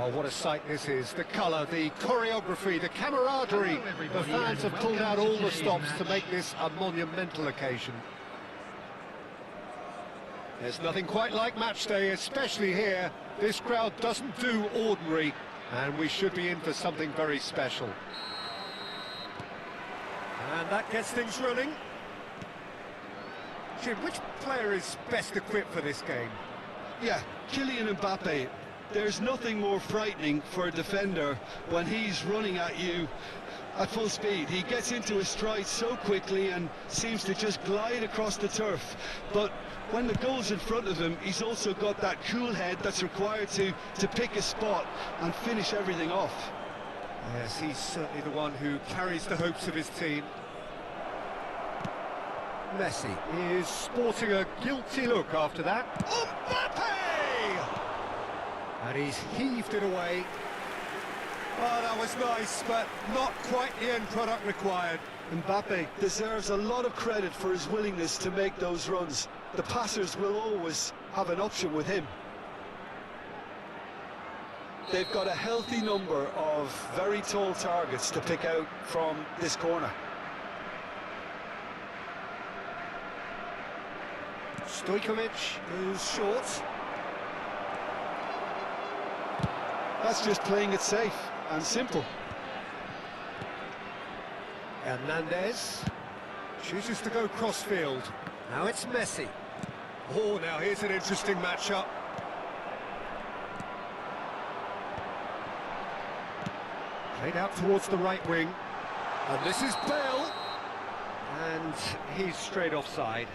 Oh, what a sight this is. The colour, the choreography, the camaraderie. The fans have pulled out all the stops to make this a monumental occasion. There's nothing quite like match day, especially here. This crowd doesn't do ordinary, and we should be in for something very special. And that gets things running. Jim, which player is best equipped for this game? Yeah, Kylian Mbappe. There's nothing more frightening for a defender when he's running at you at full speed. He gets into his stride so quickly and seems to just glide across the turf. But when the goal's in front of him, he's also got that cool head that's required to pick a spot and finish everything off. Yes, he's certainly the one who carries the hopes of his team. Messi is sporting a guilty look after that. Mbappe! And he's heaved it away. Oh, that was nice, but not quite the end product required. Mbappe deserves a lot of credit for his willingness to make those runs. The passers will always have an option with him. They've got a healthy number of very tall targets to pick out from this corner. Stojkovic goes short. That's just playing it safe and simple. Hernandez chooses to go crossfield. Now it's Messi. Oh, now here's an interesting matchup. Played out towards the right wing. And this is Bale. And he's straight offside.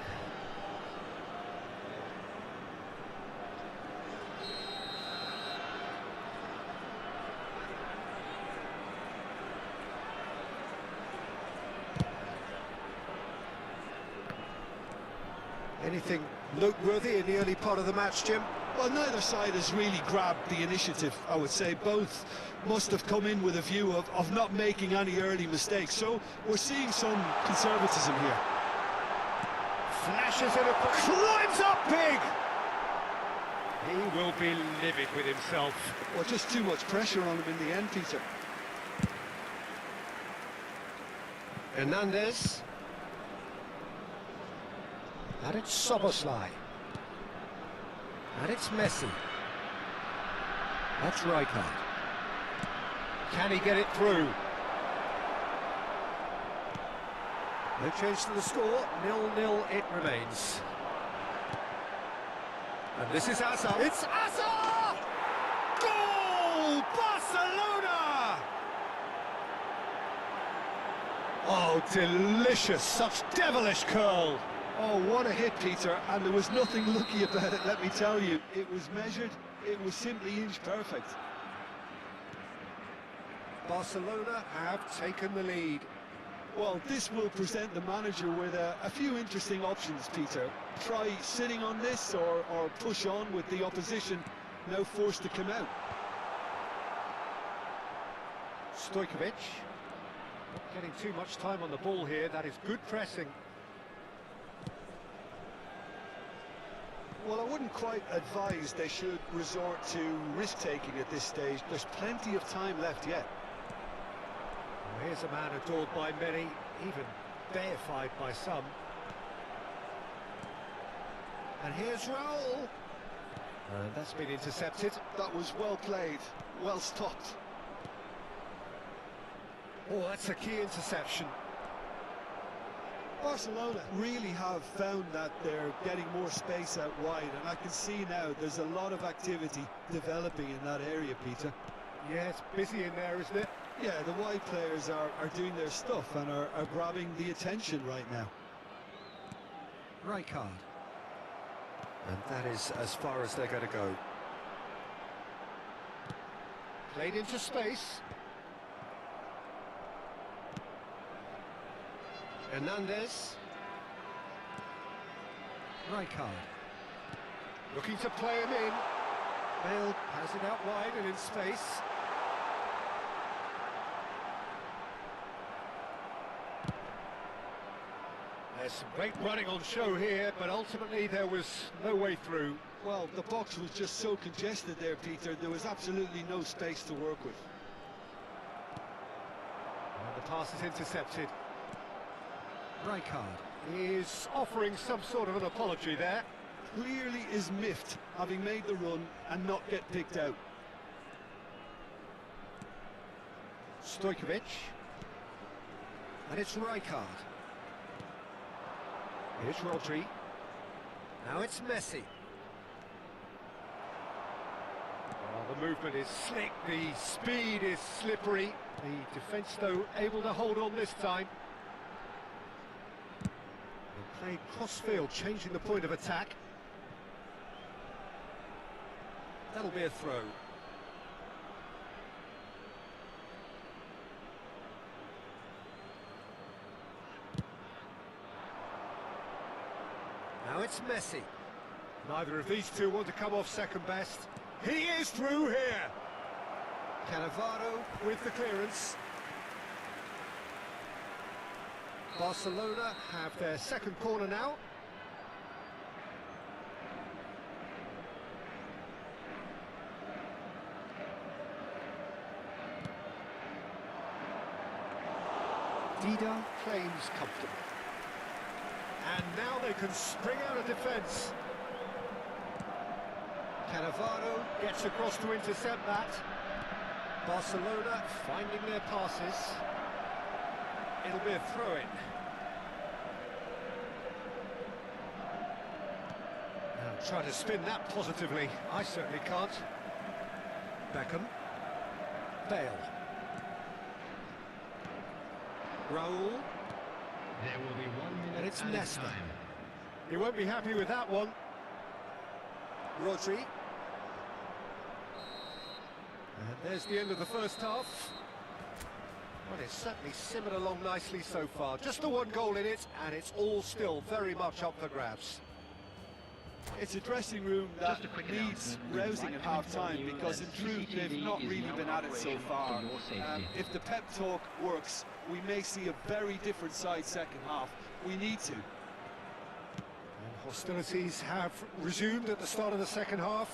Anything noteworthy in the early part of the match, Jim? Well, neither side has really grabbed the initiative, I would say. Both must have come in with a view of not making any early mistakes. So we're seeing some conservatism here. Flashes in, climbs up big! He will be livid with himself. Well, just too much pressure on him in the end, Peter. Hernandez. And it's Szoboszlai. And it's Messi. That's Rijkaard. Can he get it through? No change to the score. 0-0 it remains. And this is Hazard. It's Hazard! Goal! Barcelona! Oh, delicious. Such devilish curl. Oh, what a hit, Peter, and there was nothing lucky about it, let me tell you. It was measured, it was simply inch perfect. Barcelona have taken the lead. Well, this will present the manager with a few interesting options, Peter. Try sitting on this or push on with the opposition, now forced to come out. Stojkovic, not getting too much time on the ball here. That is good pressing. Well, I wouldn't quite advise they should resort to risk-taking at this stage. There's plenty of time left yet. Well, here's a man adored by many, even deified by some. And here's Raul. And that's been intercepted. That was well played, well stopped. Oh, that's a key interception. Barcelona really have found that they're getting more space out wide, and I can see now there's a lot of activity developing in that area, Peter. Yeah, it's busy in there, isn't it? Yeah, the wide players are doing their stuff and are grabbing the attention right now. Rijkaard. And that is as far as they're going to go. Played into space. Hernandez. Rijkaard. Looking to play him in. Bale has it out wide and in space. There's some great running on show here, but ultimately there was no way through. Well, the box was just so congested there, Peter. There was absolutely no space to work with. And the pass is intercepted. Rijkaard is offering some sort of an apology there. Clearly is miffed, having made the run and not get picked out. Stojkovic. And it's Rijkaard. Here's Rodri. Now it's Messi. Well, the movement is slick, the speed is slippery. The defence, though, able to hold on this time. They play cross-field, changing the point of attack. That'll be a throw. Now it's Messi. Neither of these two want to come off second best. He is through here. Cannavaro with the clearance. Barcelona have their second corner now. Dida claims comfortably. And now they can spring out of defence. Cannavaro gets across to intercept that. Barcelona finding their passes. It'll be a throw-in. Now try to spin that positively. I certainly can't. Beckham. Bale. Raul. There will be 1 minute And it's added Nesta. time. He won't be happy with that one. Rodri. And there's the end of the first half. Well, it's certainly simmered along nicely so far. Just the one goal in it, and it's all still very much up for grabs. It's a dressing room that Just a quick needs announcement. rousing We'd at like to half-time inform you because in that truth they've CCTV not is really now been at it so operating far. for your safety. If the pep talk works, we may see a very different side second half. We need to. And hostilities have resumed at the start of the second half.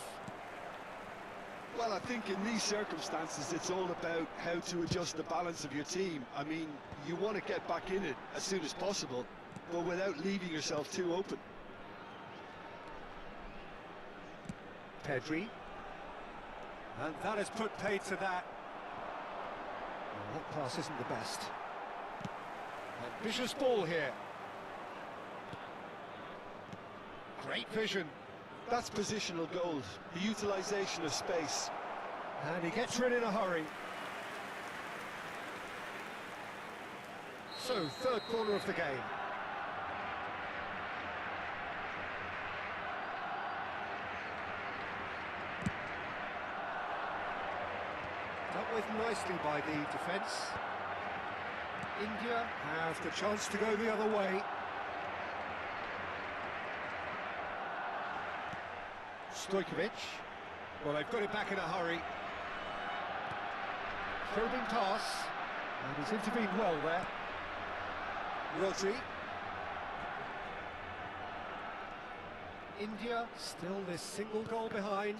Well, I think in these circumstances it's all about how to adjust the balance of your team. I mean, you want to get back in it as soon as possible, but without leaving yourself too open. Pedri. And that has put paid to that. Well, that pass isn't the best. Ambitious ball here. Great vision. That's positional gold, the utilisation of space. And he gets rid in a hurry. So, third corner of the game. Dealt with nicely by the defence. India have the chance to go the other way. Stojkovic. Well, they've got it back in a hurry. Probing pass. And he's intervened well there. Rodri. India still this single goal behind.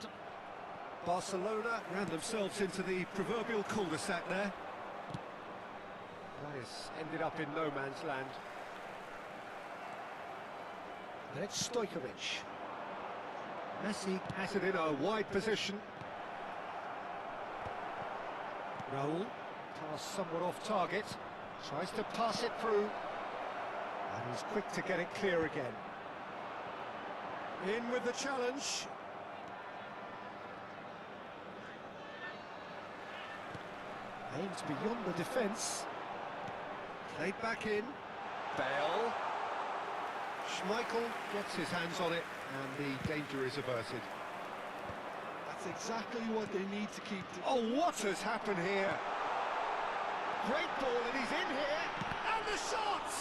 Barcelona ran themselves into the proverbial cul-de-sac there. That has ended up in no man's land. And it's Stojkovic. Messi has it in a wide position. Raul, pass somewhat off target, tries to pass it through, and he's quick to get it clear again. In with the challenge. Aims beyond the defence. Played back in. Bale. Schmeichel gets his hands on it, and the danger is averted. That's exactly what they need to keep. Oh, what has happened here? Great ball, and he's in here, and the shot!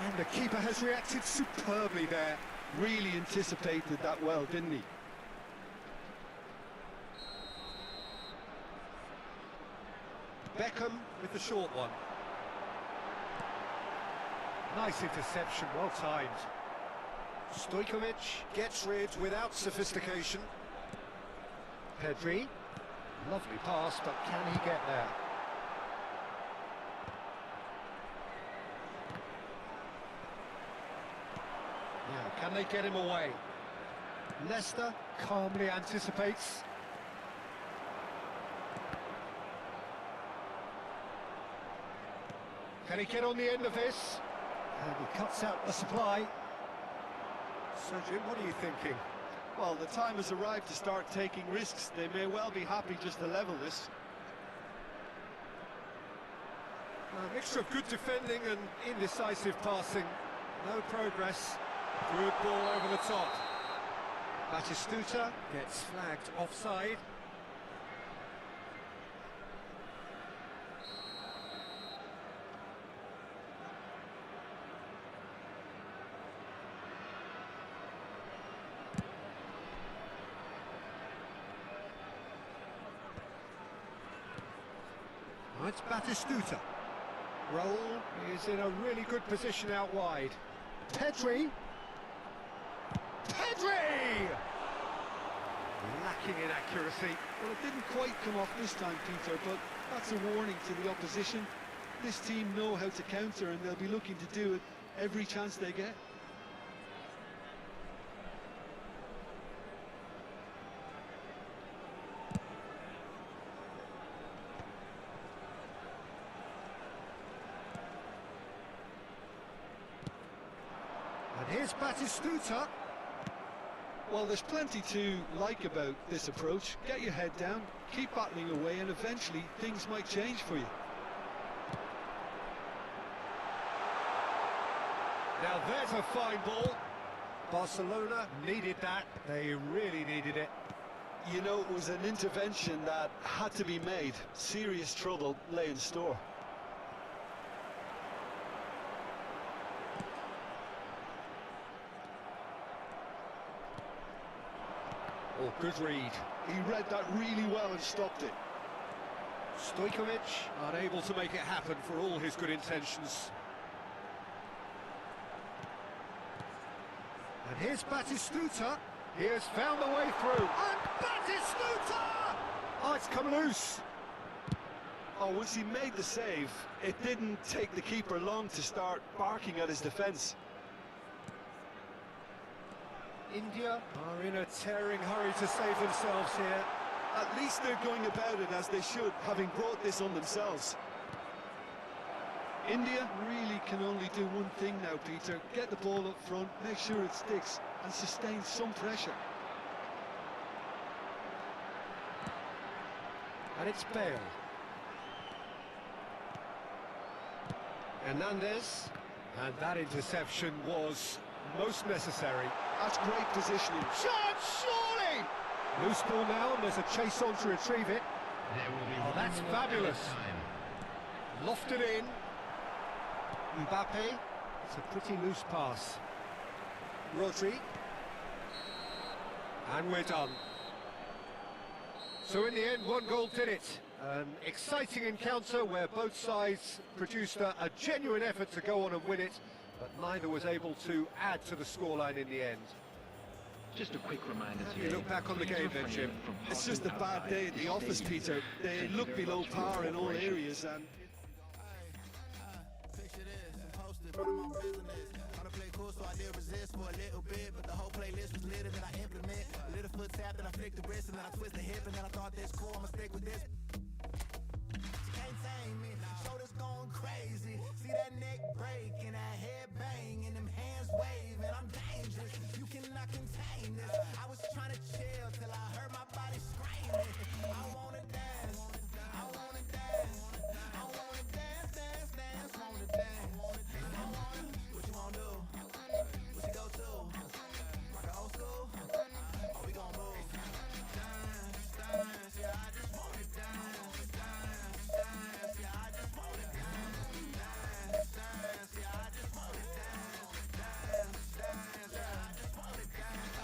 And the keeper has reacted superbly there. Really anticipated that well, didn't he? Beckham with the short one. Nice interception, well timed. Stojkovic gets rid without sophistication. Pedri, lovely pass, but can he get there? Now, can they get him away? Leicester calmly anticipates. Can he get on the end of this? And he cuts out the supply. So Jim, what are you thinking? Well, the time has arrived to start taking risks. They may well be happy just to level this. A mixture of good defending and indecisive passing. No progress. Good ball over the top. Batistuta gets flagged offside. Oh, it's Batistuta. Raul is in a really good position out wide. Pedri! Pedri! Lacking in accuracy. Well, it didn't quite come off this time, Peter, but that's a warning to the opposition. This team know how to counter, and they'll be looking to do it every chance they get. And here's Batistuta. Well, there's plenty to like about this approach. Get your head down, keep battling away, and eventually things might change for you. Now there's a fine ball. Barcelona needed that. They really needed it. You know, it was an intervention that had to be made. Serious trouble lay in store. Oh, good read. He read that really well and stopped it. Stojkovic unable to make it happen for all his good intentions. And here's Batistuta. He has found the way through. And Batistuta! Oh, it's come loose. Oh, once he made the save, it didn't take the keeper long to start barking at his defence. India are in a tearing hurry to save themselves here. At least they're going about it as they should, having brought this on themselves. India really can only do one thing now, Peter. Get the ball up front, make sure it sticks, and sustain some pressure. And it's Bale. Hernandez. And that interception was most necessary. That's great positioning. Chance, surely! Loose ball now, and there's a chase on to retrieve it. There will be Oh, that's fabulous. Lofted in. Mbappe. It's a pretty loose pass. Rodri. And we're done. So in the end, one goal did it. An exciting encounter where both sides produced a genuine effort to go on and win it, but neither was able to add to the scoreline in the end. Just a quick reminder How do you look back on the game then, Jim? It's just a bad day at the office, Peter. They look below par in all areas, and Picture this, posted from my business. On the play cool, so I did resist for a little bit, but the whole playlist was lit, and then I implement a little foot tap, then I flick the wrist, and then I twist the hip, and then I thought this cool, I'ma stick with this. She can't tame me, shoulders going crazy. See that neck break and that head bang and them hands waving. I'm dangerous, you cannot contain this. I was trying to chill till I heard my body screaming. I wanna dance, I wanna dance, I wanna dance, dance, dance, wanna dance. I wanna, what you wanna do? What you go to? Rock an old school? Oh, we gon' move. Dance, dance, yeah, I just wanna dance, dance, dance, yeah, I just wanna dance, dance, dance, yeah, I just wanna dance, dance, dance, yeah, I just wanna dance.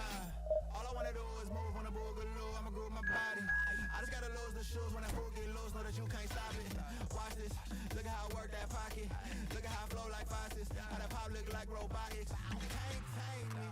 All I wanna do is move on the boogaloo, I'ma groove my body. I just gotta lose the shoes when that fool get loose, know that you can't stop it. Watch this, look at how I work that pocket. Look at how I flow like faucets, how that pop look like robotics. You can't tame me,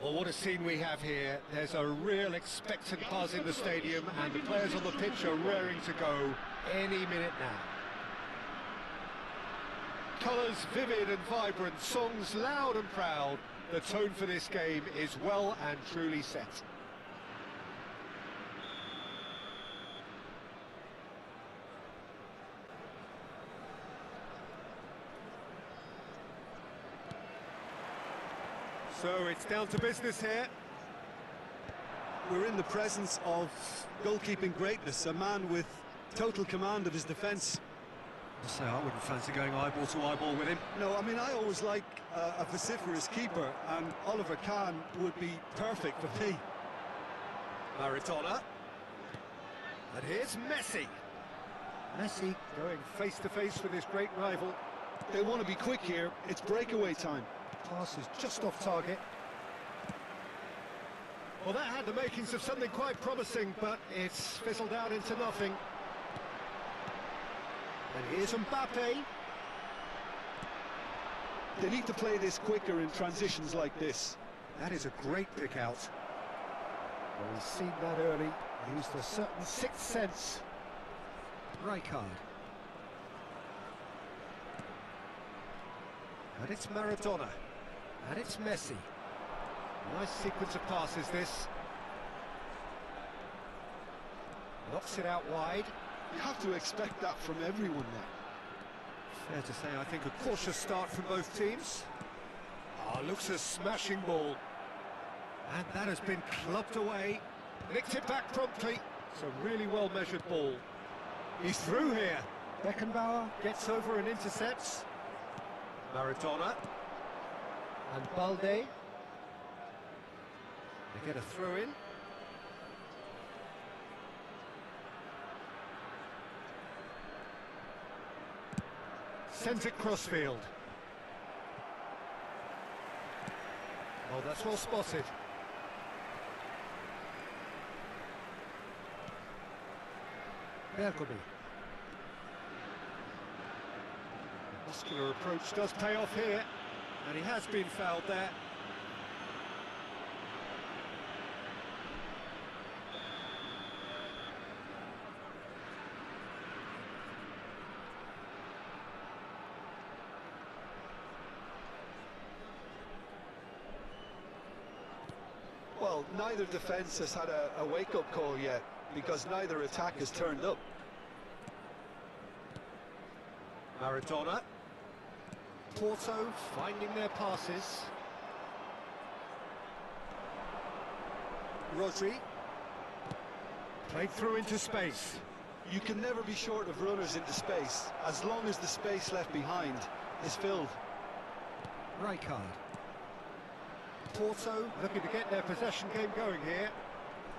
Well, what a scene we have here. There's a real expectant buzz in the stadium, and the players on the pitch are raring to go any minute now. Colours vivid and vibrant, songs loud and proud. The tone for this game is well and truly set. So it's down to business here. We're in the presence of goalkeeping greatness, a man with total command of his defence. So I wouldn't fancy going eyeball to eyeball with him. No, I mean, I always like a vociferous keeper, and Oliver Kahn would be perfect for me. Maradona. And here's Messi. Messi going face to face with his great rival. They want to be quick here. It's breakaway time. Pass is just off target. Well, that had the makings of something quite promising, but it's fizzled out into nothing. And here's Mbappe. They need to play this quicker in transitions like this. That is a great pick out. Well, he's seen that early. Used a certain sixth sense. Rijkaard. And it's Maradona. And it's Messi. Nice sequence of passes, this. Knocks it out wide. You have to expect that from everyone now. Fair to say, I think a cautious start from both teams. Looks a smashing ball. And that has been clubbed away. Nicked it back promptly. It's a really well-measured ball. He's through here. Beckenbauer gets over and intercepts. Maradona. And Balde. They get a throw-in. Sends it crossfield. Oh, that's well spotted. Bergomi. Muscular approach does pay off here, and he has been fouled there. Well, neither defence has had a wake-up call yet, because neither attack has turned up. Maradona. Porto finding their passes. Rodri. Played through into space. You can never be short of runners into space, as long as the space left behind is filled. Rijkaard. Porto looking to get their possession game going here.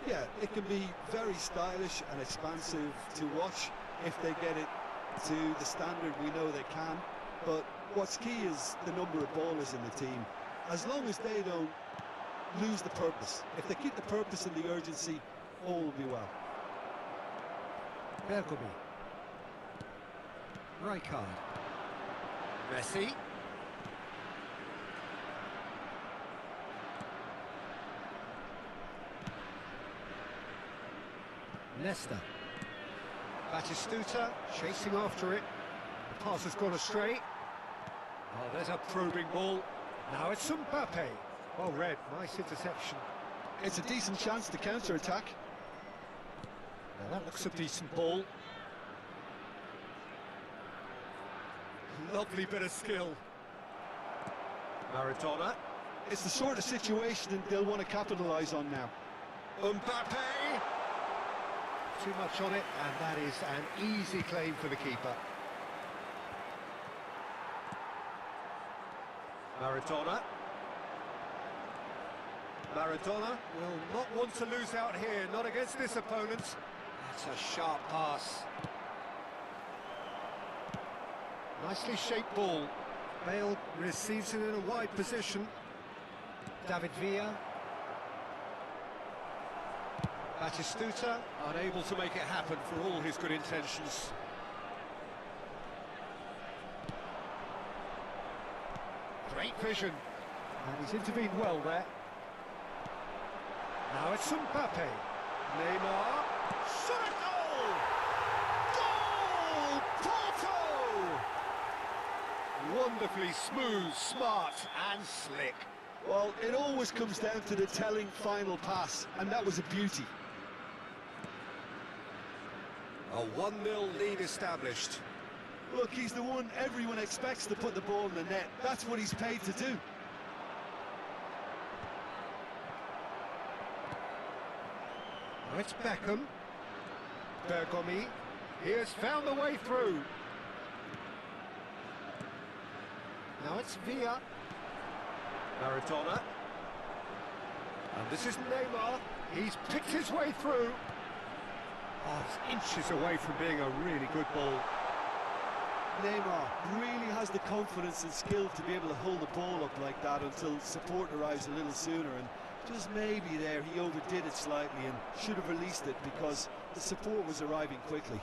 Yeah, it can be very stylish and expansive to watch if they get it to the standard we know they can. But what's key is the number of ballers in the team. As long as they don't lose the purpose, if they keep the purpose and the urgency, all will be well. Bergomi. Rijkaard. Messi. Nesta. Batistuta chasing after it. The pass has gone astray. Oh, there's a probing ball. Now it's Mbappe. Well read, nice interception. It's a decent chance to counter-attack. Now that looks a decent ball. Lovely bit of skill. Maradona. It's the sort of situation they'll want to capitalise on now. Mbappe! Too much on it, and that is an easy claim for the keeper. Maradona. Maradona will not want to lose out here, not against this opponent. That's a sharp pass. Nicely shaped ball. Bale receives it in a wide position. David Villa. Batistuta unable to make it happen for all his good intentions. Great vision. And he's intervened well there. Now it's Mbappe. Neymar. Shot at goal! Goal! Porto! Wonderfully smooth, smart and slick. Well, it always comes down to the telling final pass, and that was a beauty. A 1-0 lead established. Look, he's the one everyone expects to put the ball in the net. That's what he's paid to do. Now it's Beckham. Bergomi. He has found the way through. Now it's Villa. Maradona. And this is Neymar. He's picked his way through. Oh, it's inches away from being a really good ball. Neymar really has the confidence and skill to be able to hold the ball up like that until support arrives a little sooner, and just maybe there he overdid it slightly and should have released it because the support was arriving quickly.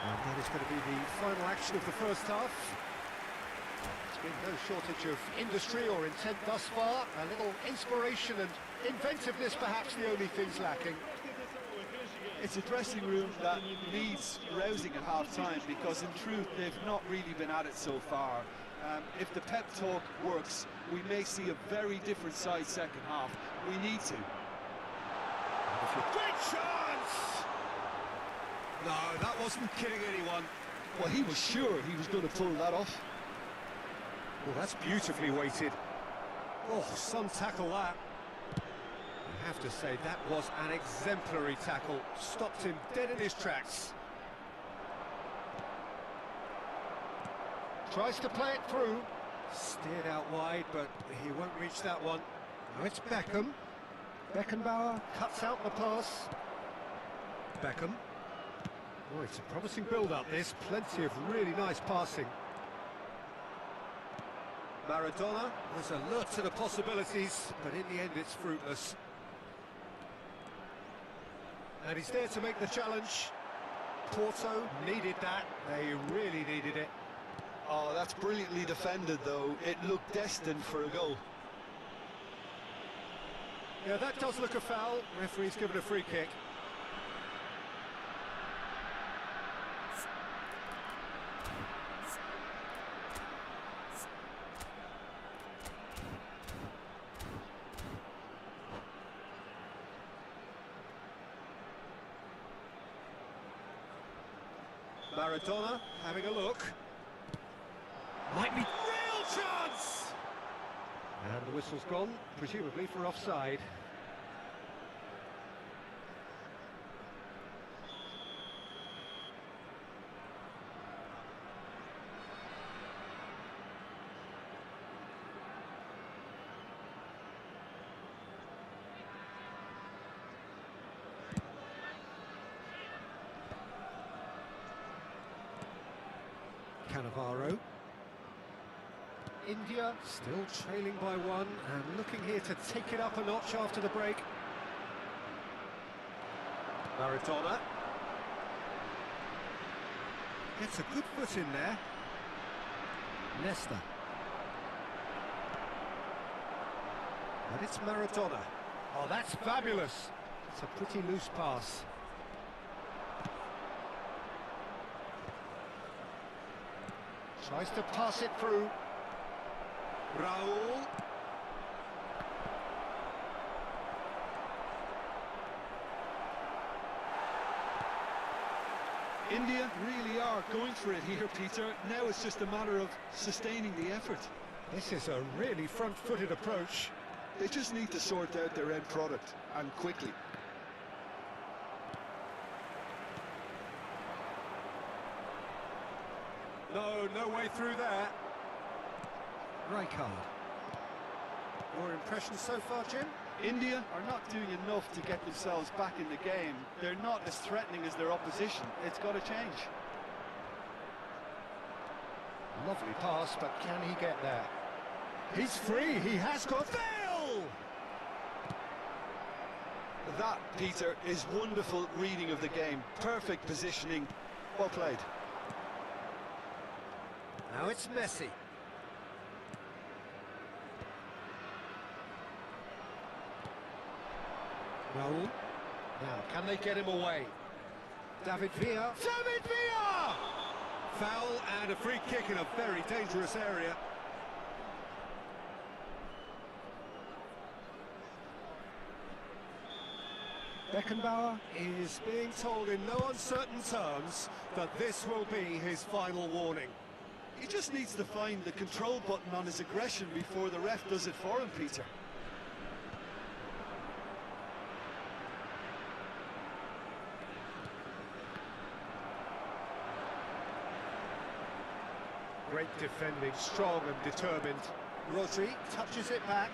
And that is going to be the final action of the first half. There's been no shortage of industry or intent thus far. A little inspiration and inventiveness perhaps the only things lacking. It's a dressing room that needs rousing at half-time because in truth they've not really been at it so far. If the pep talk works, we may see a very different side second half. We need to. Great chance! No, that wasn't kidding anyone. Well, he was sure he was going to pull that off. Well, that's beautifully weighted. Oh, some tackle that. I have to say, that was an exemplary tackle. Stopped him dead in his tracks. Tries to play it through. Steered out wide, but he won't reach that one. Now it's Beckham. Beckenbauer cuts out the pass. Beckham. Oh, it's a promising build-up, this. Plenty of really nice passing. Maradona was alert to the possibilities, but in the end it's fruitless. And he's there to make the challenge. Porto needed that. They really needed it. Oh, that's brilliantly defended, though. It looked destined for a goal. Yeah, that does look a foul. Referee's given a free kick. Maradona having a look. Might be real chance! And the whistle's gone, presumably for offside. Cannavaro. India still trailing by one and looking here to take it up a notch after the break. Maradona. Gets a good foot in there. Nesta. And it's Maradona. Oh, that's fabulous. It's a pretty loose pass. Tries to pass it through. Raul. India really are going for it here, Peter. Now it's just a matter of sustaining the effort. This is a really front-footed approach. They just need to sort out their end product, and quickly. No way through there. Rijkaard. Your impressions so far, Jim? India are not doing enough to get themselves back in the game. They're not as threatening as their opposition. It's got to change. Lovely pass, but can he get there? He's free, he has got Bale! That, Peter, is wonderful reading of the game. Perfect positioning. Well played. Now it's Messi. Raul. Now, can they get him away? David Villa. David Villa! Foul and a free kick in a very dangerous area. Beckenbauer is being told in no uncertain terms that this will be his final warning. He just needs to find the control button on his aggression before the ref does it for him, Peter. Great defending, strong and determined. Rodri touches it back.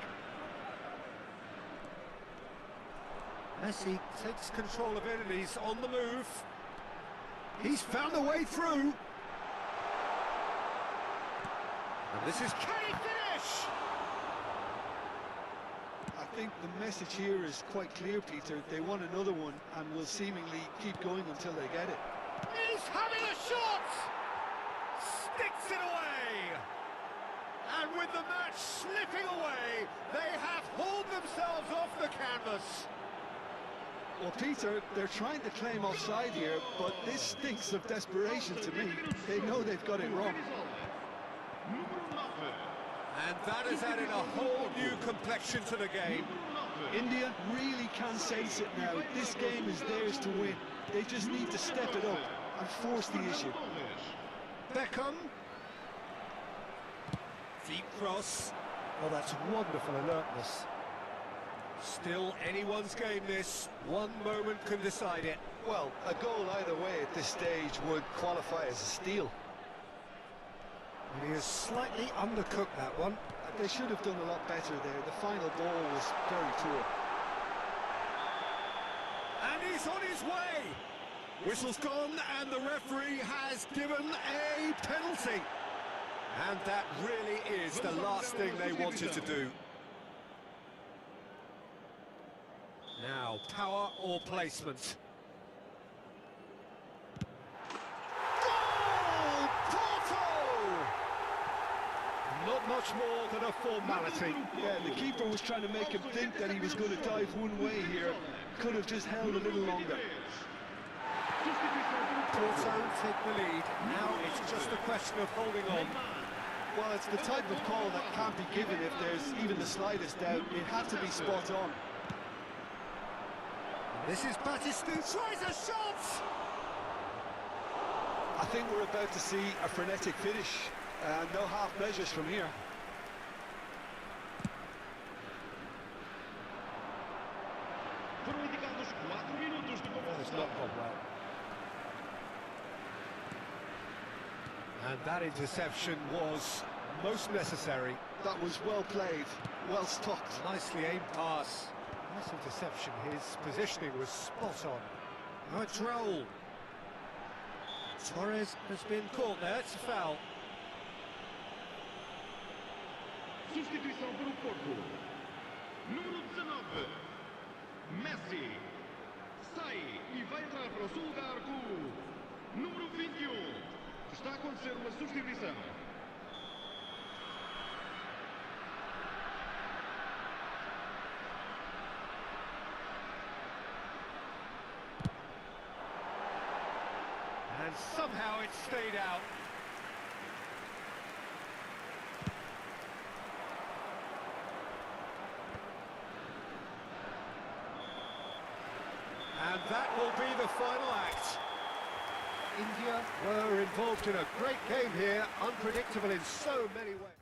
Messi takes control of it and he's on the move. He's found a way through. And this is, can he finish? I think the message here is quite clear, Peter. They want another one and will seemingly keep going until they get it. He's having a shot! Sticks it away! And with the match slipping away, they have hauled themselves off the canvas. Well, Peter, they're trying to claim offside here, but this stinks of desperation to me. They know they've got it wrong. And that has added a whole new complexion to the game. India really can sense it now. This game is theirs to win. They just need to step it up and force the issue. Beckham. Deep cross. Oh, that's wonderful alertness. Still anyone's game this. One moment can decide it. Well, a goal either way at this stage would qualify as a steal. And he has slightly undercooked that one. They should have done a lot better there. The final ball was very poor. And he's on his way. Whistle's gone and the referee has given a penalty. And that really is the last thing they wanted to do. Now, power or placement? Goal! Porto! Not much more than a formality. Yeah, the keeper was trying to make him think that he was going to dive one way here. Could have just held a little longer. Porto take the lead. Now it's just a question of holding on. Well, it's the type of call that can't be given if there's even the slightest doubt. It had to be spot on. This is Batistu, tries a shot! I think we're about to see a frenetic finish. No half measures from here. It's not gone well. And that interception was most necessary. That was well played, well stopped. Nicely aimed pass. Nice interception. His positioning was spot on. Now it's Raul. Torres has been caught there. It's a foul. Substituição para o Porto. Número 19. Messi. Sai e vai entrar para o seu lugar com o número 21. Está a acontecer uma substituição. And somehow it stayed out. And that will be the final act. India were involved in a great game here, unpredictable in so many ways.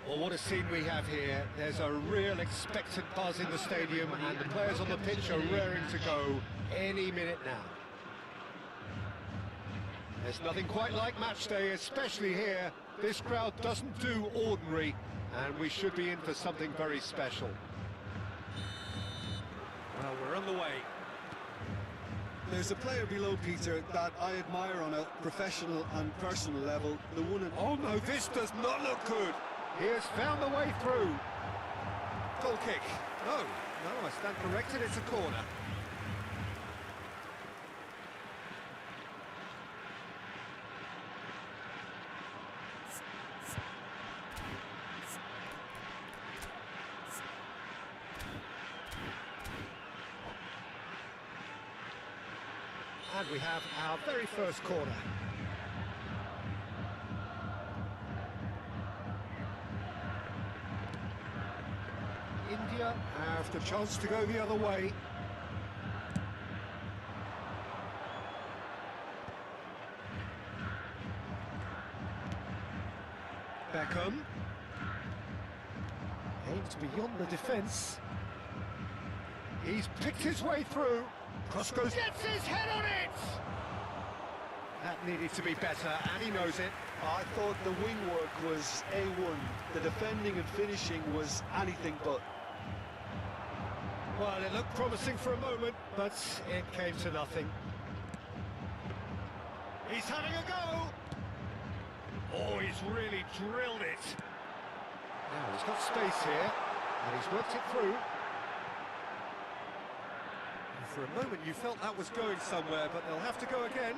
Well, what a scene we have here. There's a real expectant buzz in the stadium, and the players on the pitch are raring to go any minute now. There's nothing quite like match day, especially here. This crowd doesn't do ordinary, and we should be in for something very special. Well, we're on the way. There's a player below, Peter, that I admire on a professional and personal level. The one and... Oh no, this does not look good. He has found the way through. Goal kick. No, I stand corrected, it's a corner. And we have our very first corner. India have the chance to go the other way. Beckham. Aims beyond the defence. He's picked his way through. Cross goes, gets his head on it! That needed to be better, and he knows it. I thought the wing work was A1. The defending and finishing was anything but. Well, it looked promising for a moment, but it came to nothing. He's having a go! Oh, he's really drilled it. Now, he's got space here, and he's worked it through. And for a moment, you felt that was going somewhere, but they'll have to go again.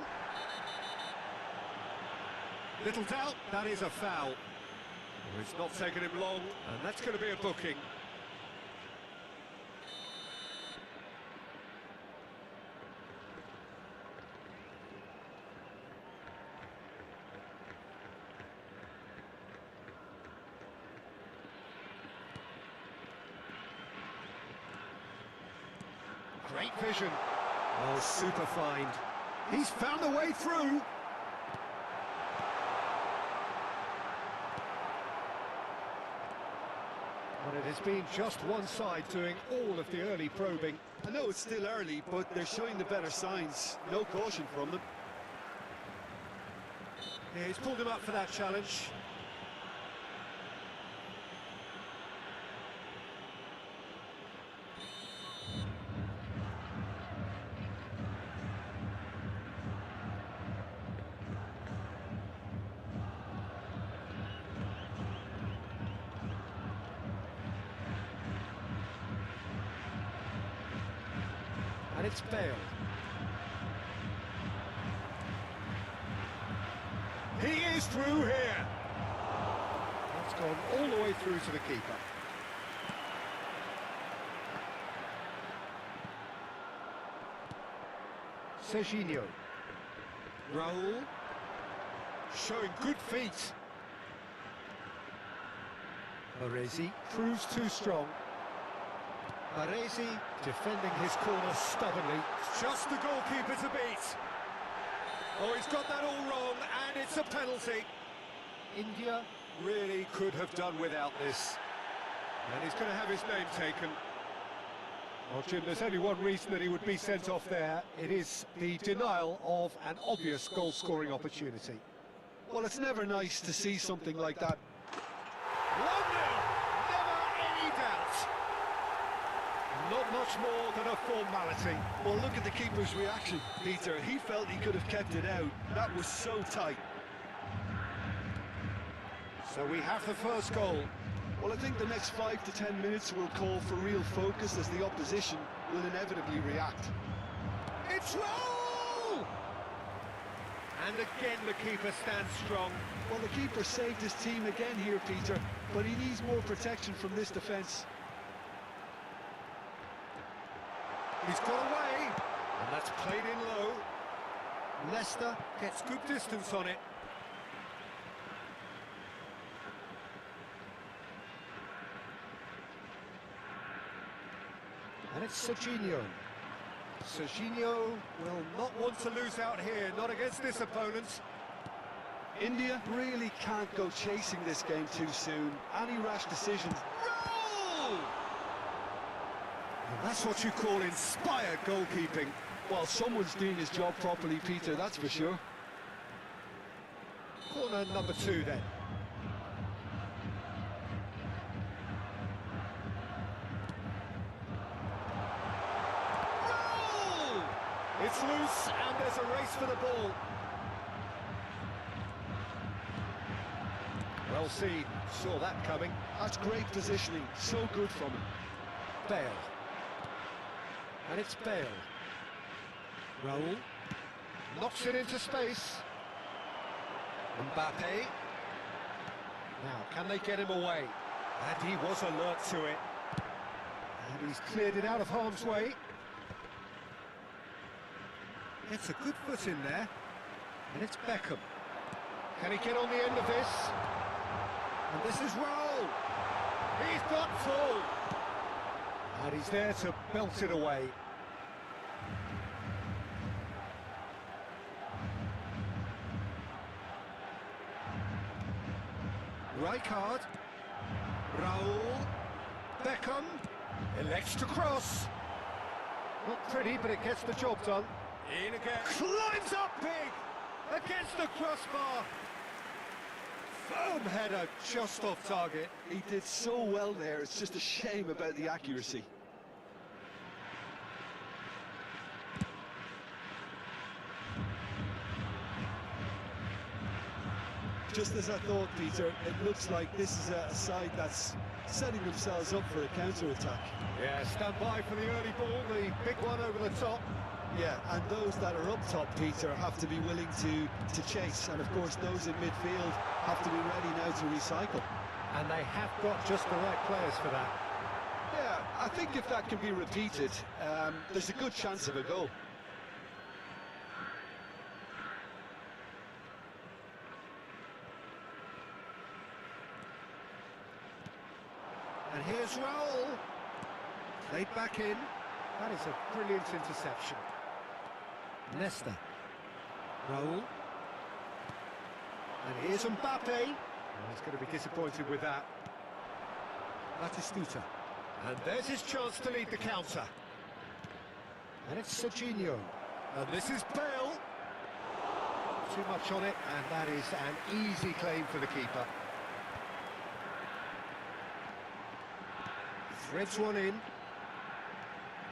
Little doubt, that is a foul. It's not taken him long, and that's going to be a booking. Great vision. Oh, super find. He's found a way through. But it has been just one side doing all of the early probing. I know it's still early, but they're showing the better signs. No caution from them. Yeah, he's pulled him up for that challenge. And it's bailed. He is through here. That's gone all the way through to the keeper. Serginho. Raul. Showing good feet. Baresi proves too strong. Baresi defending his corner stubbornly. It's just the goalkeeper to beat. Oh, he's got that all wrong, and it's a penalty. India really could have done without this. And he's going to have his name taken. Well, Jim, there's only one reason that he would be sent off there. It is the denial of an obvious goal-scoring opportunity. Well, it's never nice to see something like that. 1-0, never any doubt. Not much more than a formality. Well, look at the keeper's reaction, Peter. He felt he could have kept it out. That was so tight. So we have the first goal. Well, I think the next 5 to 10 minutes will call for real focus as the opposition will inevitably react. It's Raul! And again the keeper stands strong. Well, the keeper saved his team again here, Peter, but he needs more protection from this defence. He's got away, and that's played in low. Leicester gets good distance on it. And it's Serginho. Serginho will not want to lose out here, not against this opponent. India really can't go chasing this game too soon. Any rash decisions. Roll! And that's what you call inspired goalkeeping. Well, someone's doing his job properly, Peter, that's for sure. Corner number 2 then. Roll! It's loose and there's a race for the ball. Well seen, saw that coming. That's great positioning, so good from him. Bale. And it's Bale. Raul. Knocks it into space. Mbappe. Now, can they get him away? And he was alert to it. And he's cleared it out of harm's way. It's a good foot in there. And it's Beckham. Can he get on the end of this? And this is Raul. He's got full. And he's there to belt it away. Rijkaard, Raul, Beckham, elects to cross. Not pretty, but it gets the job done. In again, climbs up big, against the crossbar. Firm header, just off target. He did so well there, it's just a shame about the accuracy. Just as I thought, Peter, it looks like this is a side that's setting themselves up for a counter-attack. Yeah, stand by for the early ball, the big one over the top. Yeah, and those that are up top, Peter, have to be willing to chase. And of course, those in midfield have to be ready now to recycle. And they have got just the right players for that. Yeah, I think if that can be repeated, there's a good chance of a goal. And here's Raul. Played back in. That is a brilliant interception. Nesta. Raul. And here's Mbappe. Oh, he's going to be disappointed with that. Batistuta. And there's his chance to lead the counter. And it's Serginho. And this is Bale. Too much on it, and that is an easy claim for the keeper. Threads one in.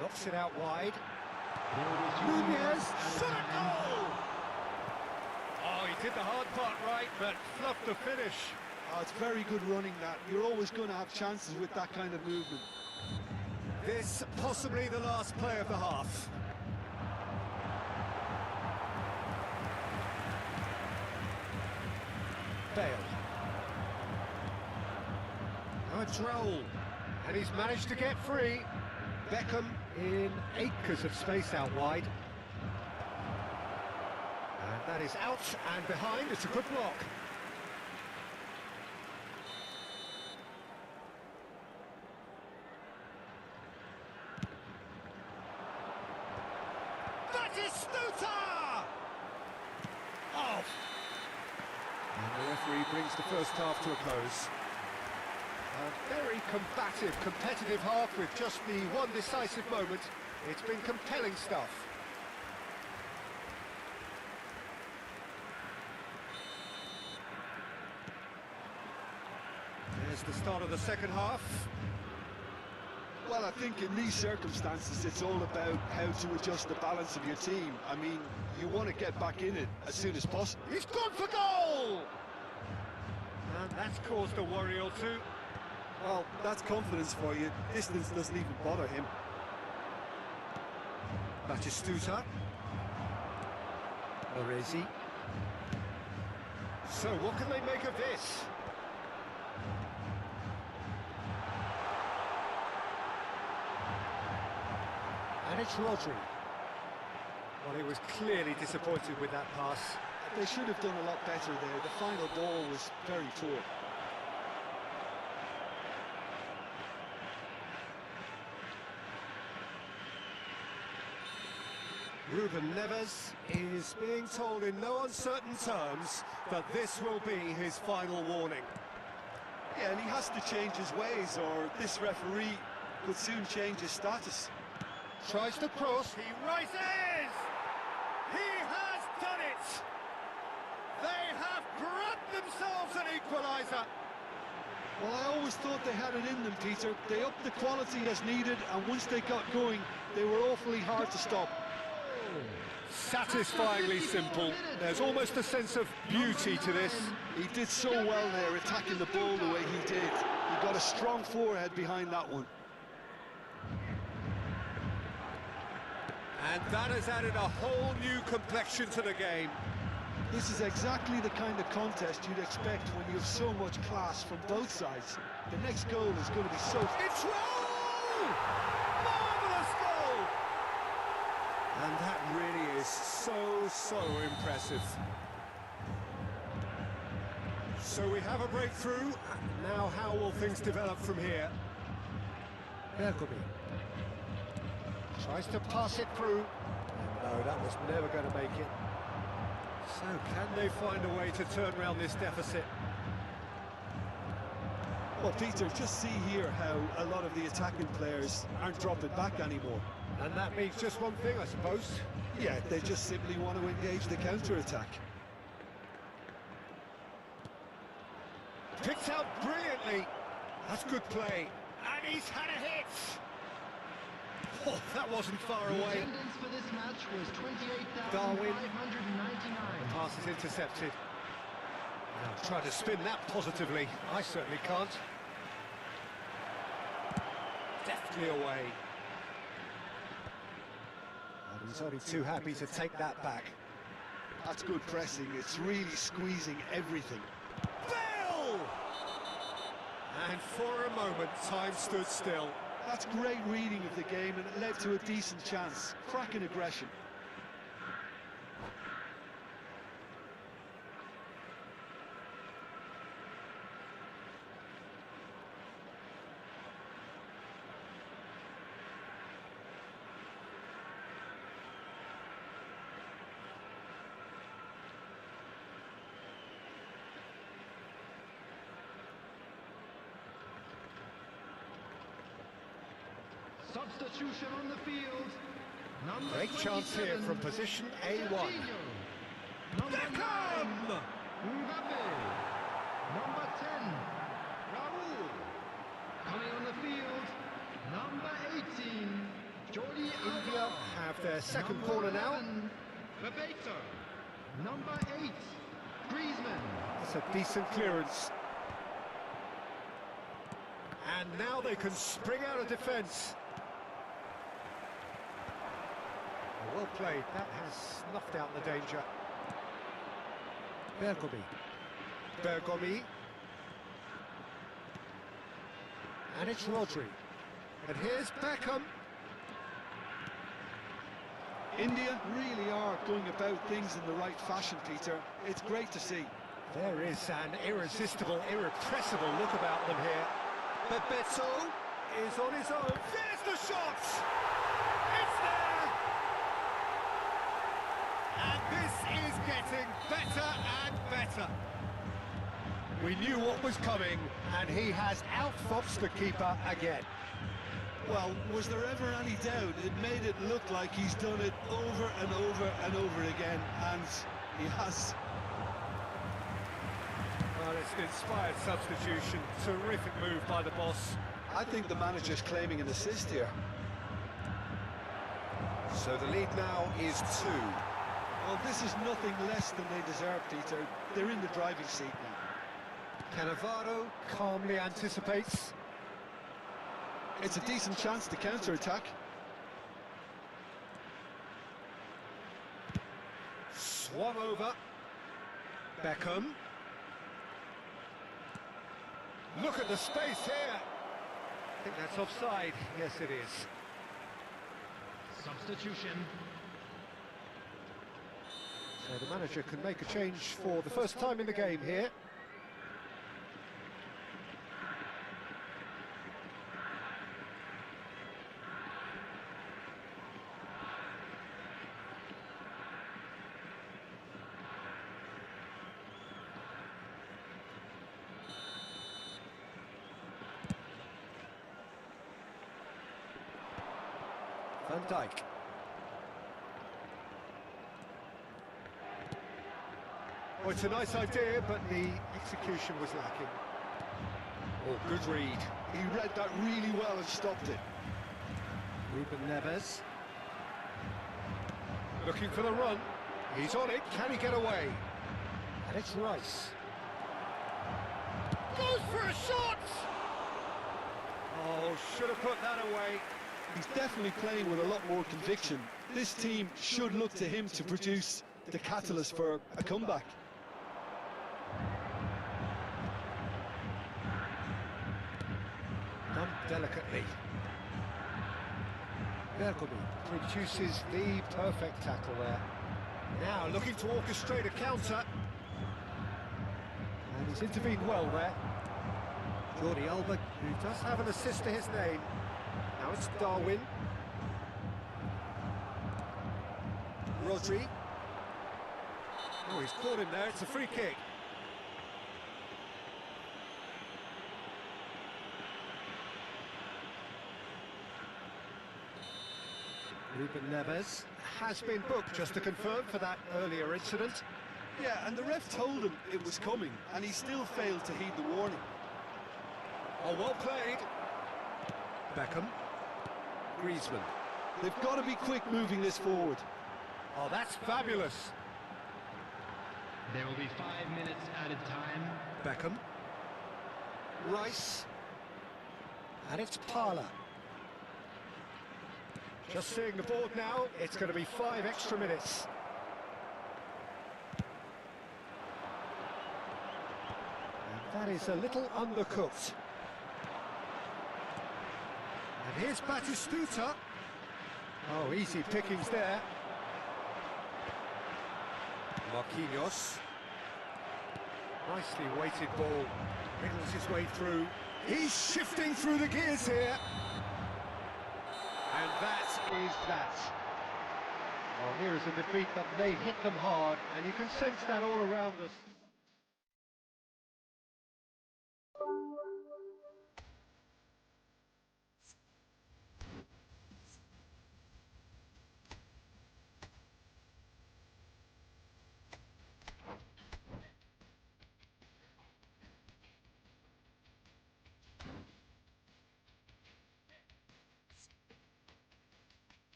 Knocks it out wide. Nunez, shot a goal! Oh, he did the hard part right, but fluffed the finish. Oh, it's very good running that. You're always going to have chances with that kind of movement. This possibly the last play of the half. Bale. Now it's Raul. And he's managed to get free. Beckham in acres of space out wide. And that is out and behind. It's a good block. Batistuta! Off! And the referee brings the first half to a close. A very combative, competitive half with just the one decisive moment. It's been compelling stuff. There's the start of the second half. Well, I think in these circumstances, it's all about how to adjust the balance of your team. I mean, you want to get back in it as soon as possible. He's gone for goal! And that's caused a worry or two. Well, that's confidence for you. Distance doesn't even bother him. Batistuta. Orezi. So what can they make of this? And it's Rodri. Well, he was clearly disappointed with that pass. They should have done a lot better there. The final ball was very poor. Ruben Neves is being told in no uncertain terms that this will be his final warning. Yeah, and he has to change his ways, or this referee could soon change his status. Tries to cross, he rises! He has done it! They have grabbed themselves an equaliser! Well, I always thought they had it in them, Peter. They upped the quality as needed, and once they got going, they were awfully hard to stop. Satisfyingly simple. There's almost a sense of beauty to this. He did so well there, attacking the ball the way he did. He got a strong forehead behind that one. And that has added a whole new complexion to the game. This is exactly the kind of contest you'd expect when you have so much class from both sides. The next goal is going to be so... It's goal! Marvellous goal! And that really is so impressive. So we have a breakthrough. Now how will things develop from here? Bergomi tries to pass it through. No, that was never going to make it. So can they find a way to turn around this deficit? Well, Peter, just see here how a lot of the attacking players aren't dropping back anymore. And that means just one thing, I suppose. Yeah, they just simply want to engage the counter-attack. Picked out brilliantly. That's good play. And he's had a hit. Oh, that wasn't far The away. attendance for this match was Darwin. 28,599. The pass is intercepted. Now try to spin that positively. I certainly can't. Deftly away. And he's only too happy to take that back. That's good pressing. It's really squeezing everything. Bill! And for a moment, time stood still. That's great reading of the game, and it led to a decent chance. Cracking aggression. Substitution on the field. Number Great chance here 27, from position A1. Jorginho. Number Beckham! 9, Mbappe. Number 10, Raul. Coming on the field, number 18, Jordi India Alba. have their second Number corner now. 11, Bebeto. Number 8, Griezmann. That's a decent clearance. And now they can spring out of defence. Well played. That has snuffed out the danger. Bergomi. And it's Rodri. And here's Beckham. India really are going about things in the right fashion, Peter. It's great to see. There is an irresistible, irrepressible look about them here. Bebeto is on his own. There's the shot! It's there! And this is getting better and better. We knew what was coming, and he has outfoxed the keeper again. Well, was there ever any doubt? It made it look like he's done it over and over and over again, and he has. Well, it's an inspired substitution. Terrific move by the boss. I think the manager's claiming an assist here. So the lead now is 2. Well, this is nothing less than they deserve, Peter. They're in the driving seat now. Cannavaro calmly anticipates. It's a decent chance to counter-attack. Swung over. Beckham. Look at the space here. I think that's offside. Yes, it is. Substitution. So the manager can make a change for the first time in the game here. Van Dijk. Well, it's a nice idea, but the execution was lacking. Oh, good read. He read that really well and stopped it. Ruben Neves. Looking for the run. He's on it. Can he get away? And it's Rice. Goes for a shot! Oh, should have put that away. He's definitely playing with a lot more conviction. This team should look to him to produce the catalyst for a comeback. Done delicately. Bergomi produces the perfect tackle there. Now looking to orchestrate a counter. And he's intervened well there. Jordi Alba, who does have an assist to his name. Now it's Darwin. Rodri. Oh, he's caught him there, it's a free kick. Ruben Neves has been booked, just to confirm, for that earlier incident. Yeah, and the ref told him it was coming, and he still failed to heed the warning. Oh, well played. Beckham. Griezmann. They've got to be quick moving this forward. Oh, that's fabulous. There will be 5 minutes added time. Beckham. Rice. And it's Parla. Just seeing the board now, it's going to be 5 extra minutes. And that is a little undercooked. And here's Batistuta. Oh, easy pickings there. Marquinhos. Nicely weighted ball. Wriggles his way through. He's shifting through the gears here. And that is that. Well, here is a defeat, but they hit them hard, and you can sense that all around us.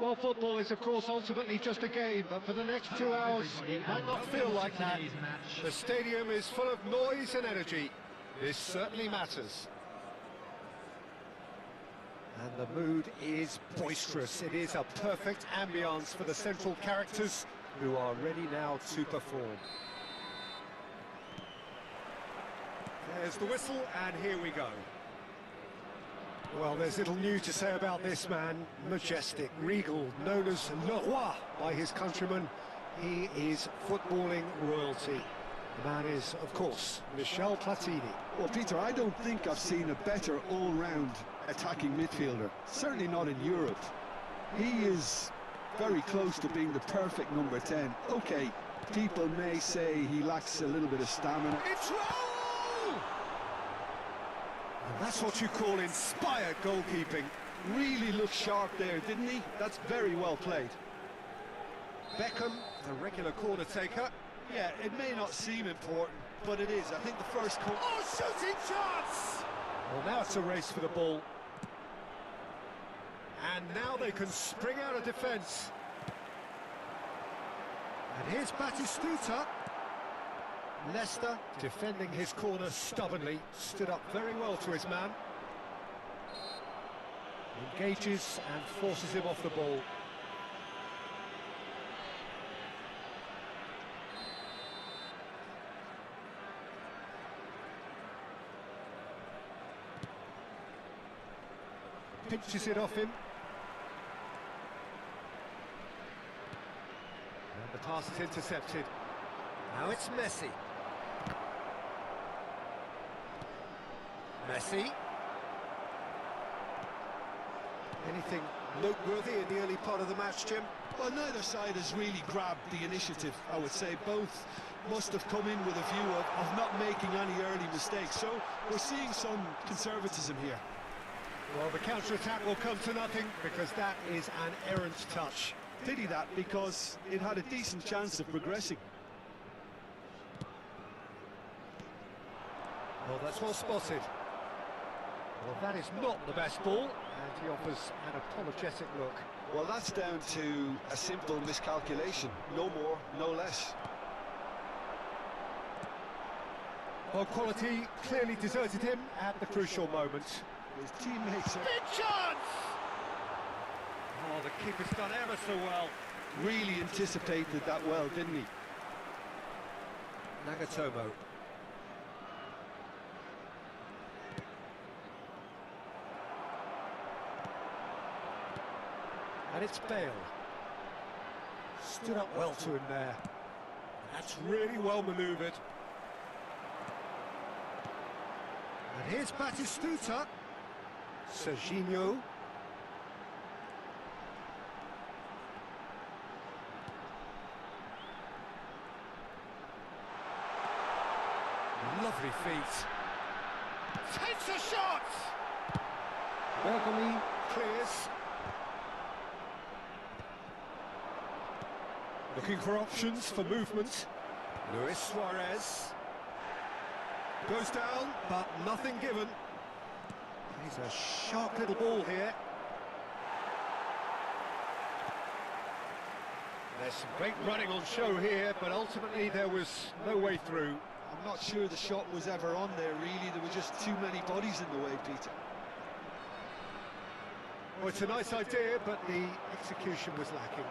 Well, football is, of course, ultimately just a game, but for the next 2 hours, it might not feel like that. The stadium is full of noise and energy. This certainly matters. And the mood is boisterous. It is a perfect ambience for the central characters who are ready now to perform. There's the whistle, and here we go. Well, there's little new to say about this man. Majestic, regal, known as Le Roi by his countrymen. He is footballing royalty. The man is, of course, Michel Platini. Well, Peter, I don't think I've seen a better all-round attacking midfielder. Certainly not in Europe. He is very close to being the perfect number 10. Okay, people may say he lacks a little bit of stamina. It's roll! And that's what you call inspired goalkeeping. Really looked sharp there, didn't he? That's very well played. Beckham, the regular corner taker. Yeah, it may not seem important, but it is. I think the first... Oh, shooting chance! Well, now it's a race for the ball. And now they can spring out of defence. And here's Batistuta. Leicester, defending his corner stubbornly, stood up very well to his man. Engages and forces him off the ball. Pinches it off him. And the pass is intercepted. Now it's Messi. Messi. Anything noteworthy in the early part of the match, Jim? Well, neither side has really grabbed the initiative, I would say. Both must have come in with a view of not making any early mistakes. So we're seeing some conservatism here. Well, the counter-attack will come to nothing because that is an errant touch. Pity that, because it had a decent chance of progressing. Well, that's well spotted. Well, that is not the best ball, and he offers an apologetic look. Well, that's down to a simple miscalculation. No more, no less. Well, quality clearly deserted him at the crucial moment. His teammates are... Big chance! Oh, the keeper's done ever so well. Really anticipated that well, didn't he? Nagatomo. And it's Bale. Stood up well to him there. That's really well manoeuvred. And here's Batistuta. Serginho. Lovely feet. Takes a shot! Bergami clears. Looking for options for movement. Luis Suarez. Goes down, but nothing given. He's a sharp little ball here. There's some great running on show here, but ultimately there was no way through. I'm not sure the shot was ever on there, really. There were just too many bodies in the way, Peter. Well, it's a nice idea, but the execution was lacking.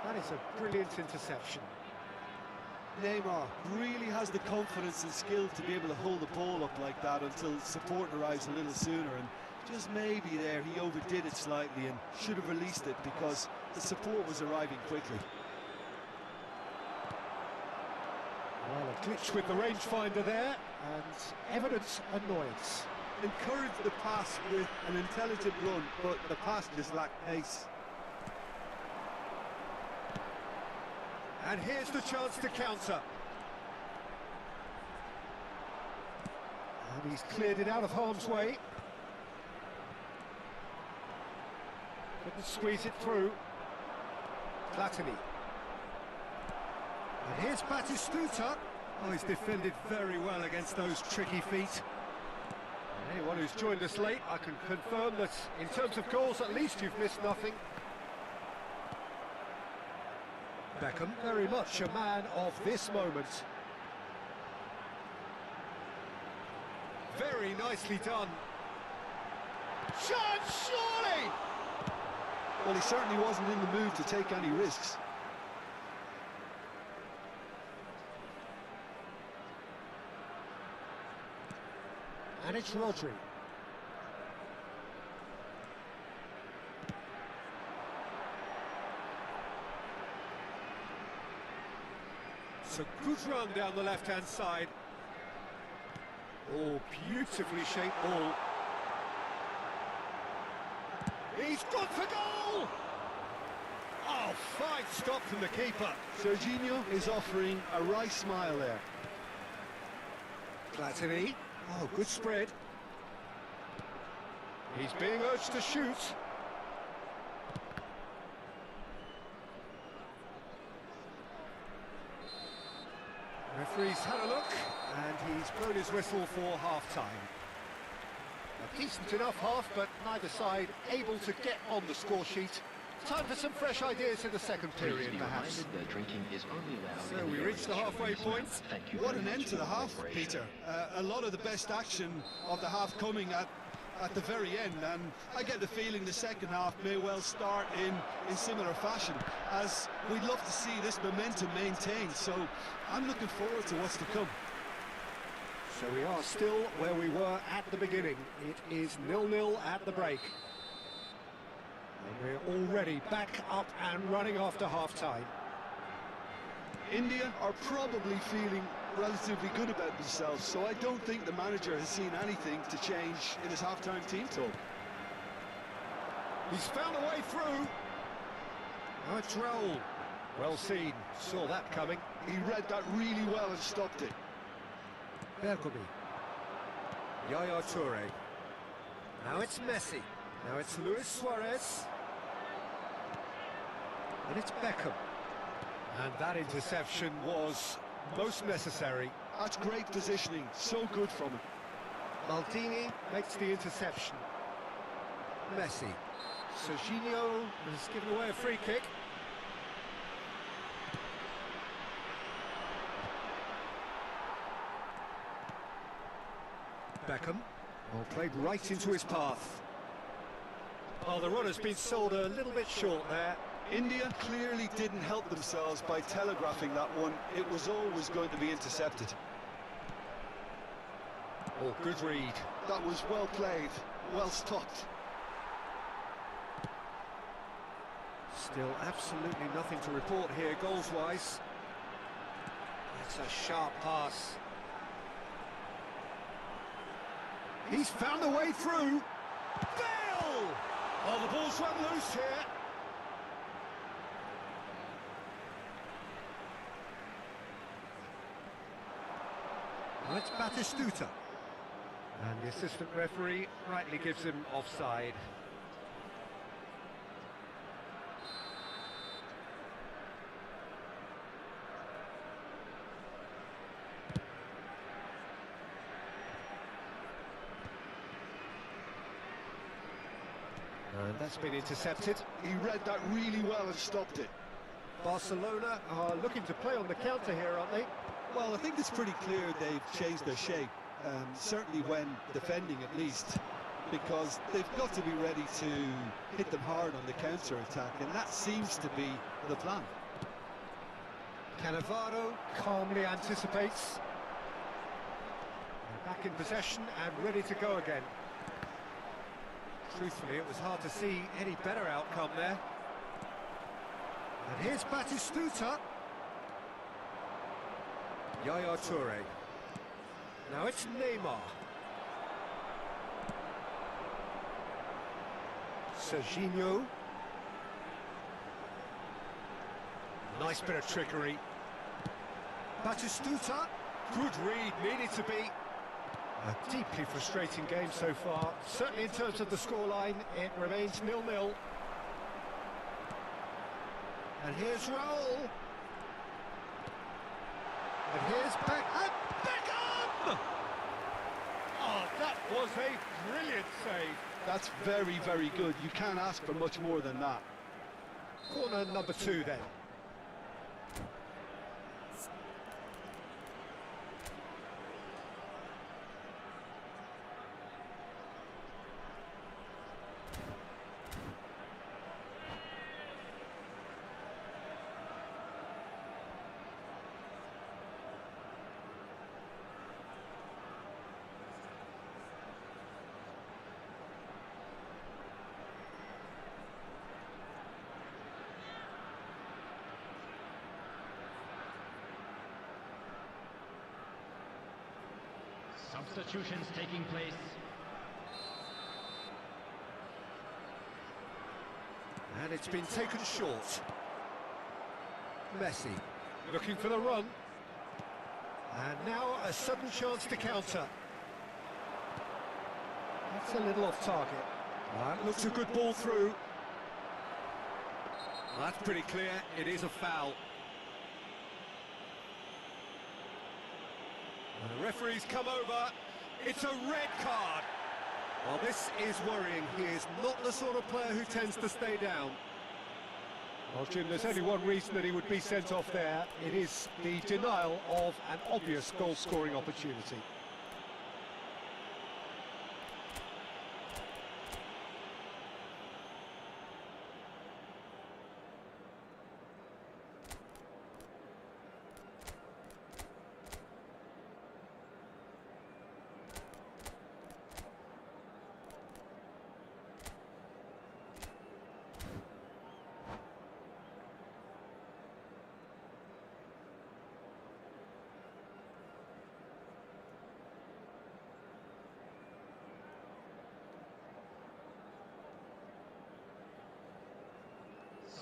That is a brilliant interception. Neymar really has the confidence and skill to be able to hold the ball up like that until support arrives a little sooner, and just maybe there he overdid it slightly and should have released it because the support was arriving quickly. Well, a glitch with the rangefinder there, and evident annoyance. Encouraged the pass with an intelligent run, but the pass just lacked pace. And here's the chance to counter. And he's cleared it out of harm's way. Couldn't squeeze it through. Platini. And here's Batistuta. Oh, he's defended very well against those tricky feet. And anyone who's joined us late, I can confirm that in terms of goals, at least you've missed nothing. Beckham, very much a man of this moment. Very nicely done. Chance, surely! Well, he certainly wasn't in the mood to take any risks. And it's Rodri. It's a good run down the left-hand side. Oh, beautifully shaped ball. He's gone for goal! Oh, fine stop from the keeper. Serginho is offering a wry smile there. Platini. Oh, good spread. He's being urged to shoot. Referee's had a look, and he's blown his whistle for half-time. A decent enough half, but neither side able to get on the score sheet. Time for some fresh ideas in the second period, perhaps. So we reach the halfway point. What an end to the half, Peter. A lot of the best action of the half coming at the very end, and I get the feeling the second half may well start in similar fashion, as we'd love to see this momentum maintained. So I'm looking forward to what's to come. So we are still where we were at the beginning. It is 0-0 at the break. And we're already back up and running after half-time. India are probably feeling relatively good about themselves, so I don't think the manager has seen anything to change in his half-time team talk. He's found a way through. Now it's Raul. Well seen, saw that coming. He read that really well and stopped it. Bergomi. Yaya Toure. Now it's Messi. Now it's Luis Suarez. And it's Beckham. And that interception was most necessary. That's great positioning, so good from him. Maldini makes the interception. Messi. Serginho has given away a free kick. Beckham. Well, played right into his path. Oh, the run has been sold a little bit short there. India clearly didn't help themselves by telegraphing that one. It was always going to be intercepted. Oh, good read. That was well played, well stopped. Still absolutely nothing to report here goals-wise. That's a sharp pass. He's found a way through. Bale! Oh, the ball's run loose here. Well, it's Batistuta. And the assistant referee rightly gives him offside. And that's been intercepted. He read that really well and stopped it. Barcelona are looking to play on the counter here, aren't they? Well, I think it's pretty clear they've changed their shape, certainly when defending at least, because they've got to be ready to hit them hard on the counter-attack, and that seems to be the plan. Cannavaro calmly anticipates. They're back in possession and ready to go again. Truthfully, it was hard to see any better outcome there. And here's Batistuta. Yaya Toure. Now it's Neymar. Serginho. Nice bit of trickery. Batistuta. Good read, needed to be. A deeply frustrating game so far. Certainly in terms of the scoreline, it remains 0-0. And here's Raul. And here's Beckham! Oh, that was a brilliant save. That's very, very good. You can't ask for much more than that. Corner number 2 then. Substitutions taking place. And it's been taken short. Messi looking for the run. And now a sudden chance to counter. That's a little off target. That looks a good ball through. That's pretty clear, it is a foul. And the referee's come over, it's a red card. Well, this is worrying. He is not the sort of player who tends to stay down. Well, Jim, there's only one reason that he would be sent off there. It is the denial of an obvious goal-scoring opportunity.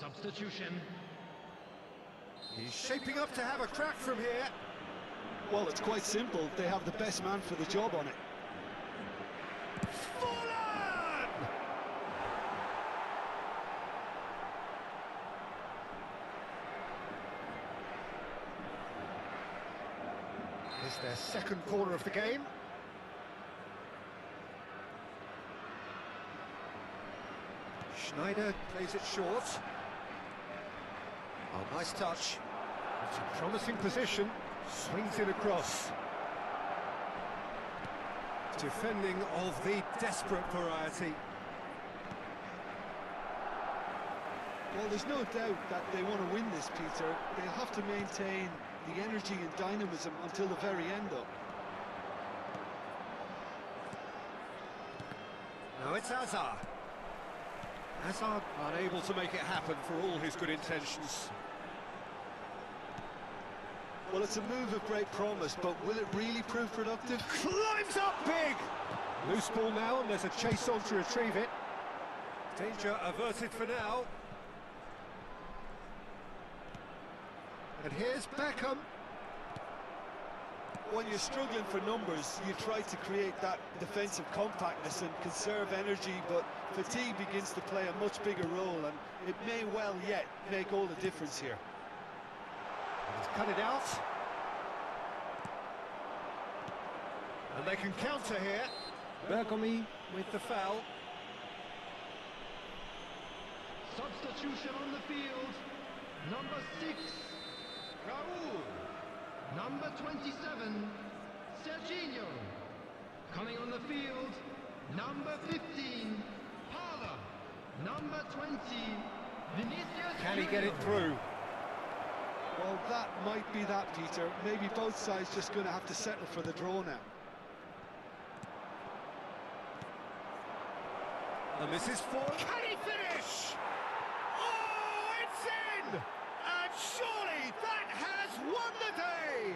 Substitution. He's shaping up to have a crack from here. Well, it's quite simple. They have the best man for the job on it. Fallen! It's their second corner of the game. Schneider plays it short. Oh, nice touch. It's a promising position. Swings it across. Defending of the desperate variety. Well, there's no doubt that they want to win this, Peter. They'll have to maintain the energy and dynamism until the very end, though. Now it's Hazard. Hazard unable to make it happen for all his good intentions. Well, it's a move of great promise, but will it really prove productive? Climbs up big! Loose ball now, and there's a chase on to retrieve it. Danger averted for now. And here's Beckham. When you're struggling for numbers, you try to create that defensive compactness and conserve energy, but fatigue begins to play a much bigger role, and it may well yet make all the difference here. He's cut it out. And they can counter here. Bergomi with the foul. Substitution on the field. Number 6, Raul. Number 27, Serginho. Coming on the field, number 15, Parra. Number 20, Vinicius. Can he get it through? Well, that might be that, Peter. Maybe both sides just going to have to settle for the draw now. And this is for... Can he finish? Oh, it's in! And surely that has won the day!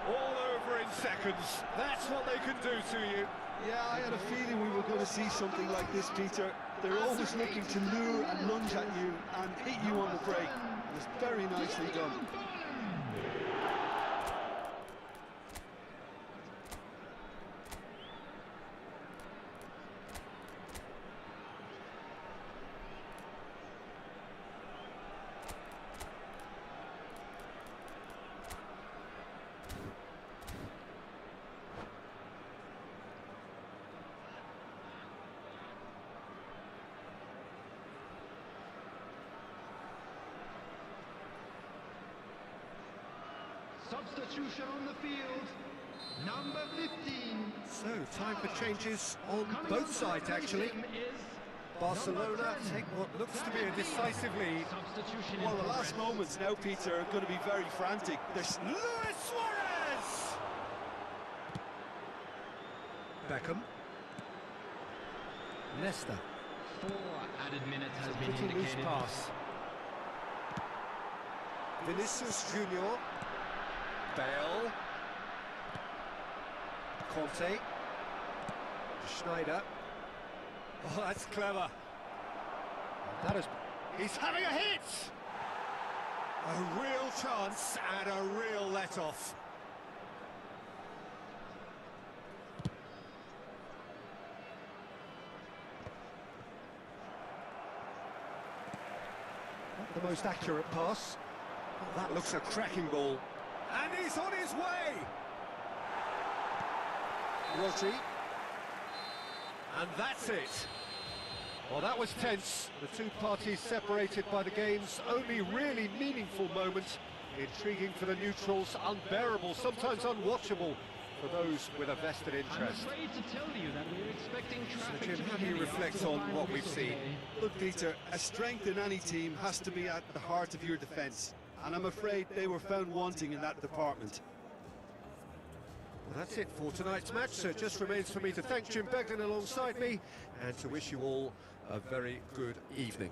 All over in seconds. That's what they can do to you. Yeah, I had a feeling we were going to see something like this, Peter. They're always looking to lure and lunge at you and hit you on the break. It was very nicely done. Substitution on the field, number 15. So, time for changes on both sides, actually. Barcelona take what looks to be a decisive lead. Substitution Well, in the last progress. moments now, Peter, are going to be very frantic. There's Luis Suarez! Beckham. Leicester. 4 added minutes has been Pretty loose indicated. pass. Vinicius Junior. Bale. Conte. Schneider. Oh, that's clever. And that is... He's having a hit! A real chance and a real let-off. Not the most accurate pass. Oh, that looks a cracking ball. And he's on his way! Rodri. And that's it. Well, that was tense. The two parties separated by the game's only really meaningful moment. Intriguing for the neutrals, unbearable, sometimes unwatchable for those with a vested interest. I'm afraid to tell you that we're expecting traffic. So, Jim, how do you reflect on what we've seen? Look, Peter, a strength in any team has to be at the heart of your defence, and I'm afraid they were found wanting in that department. Well, that's it for tonight's match, so it just remains for me to thank Jim Begden alongside me and to wish you all a very good evening.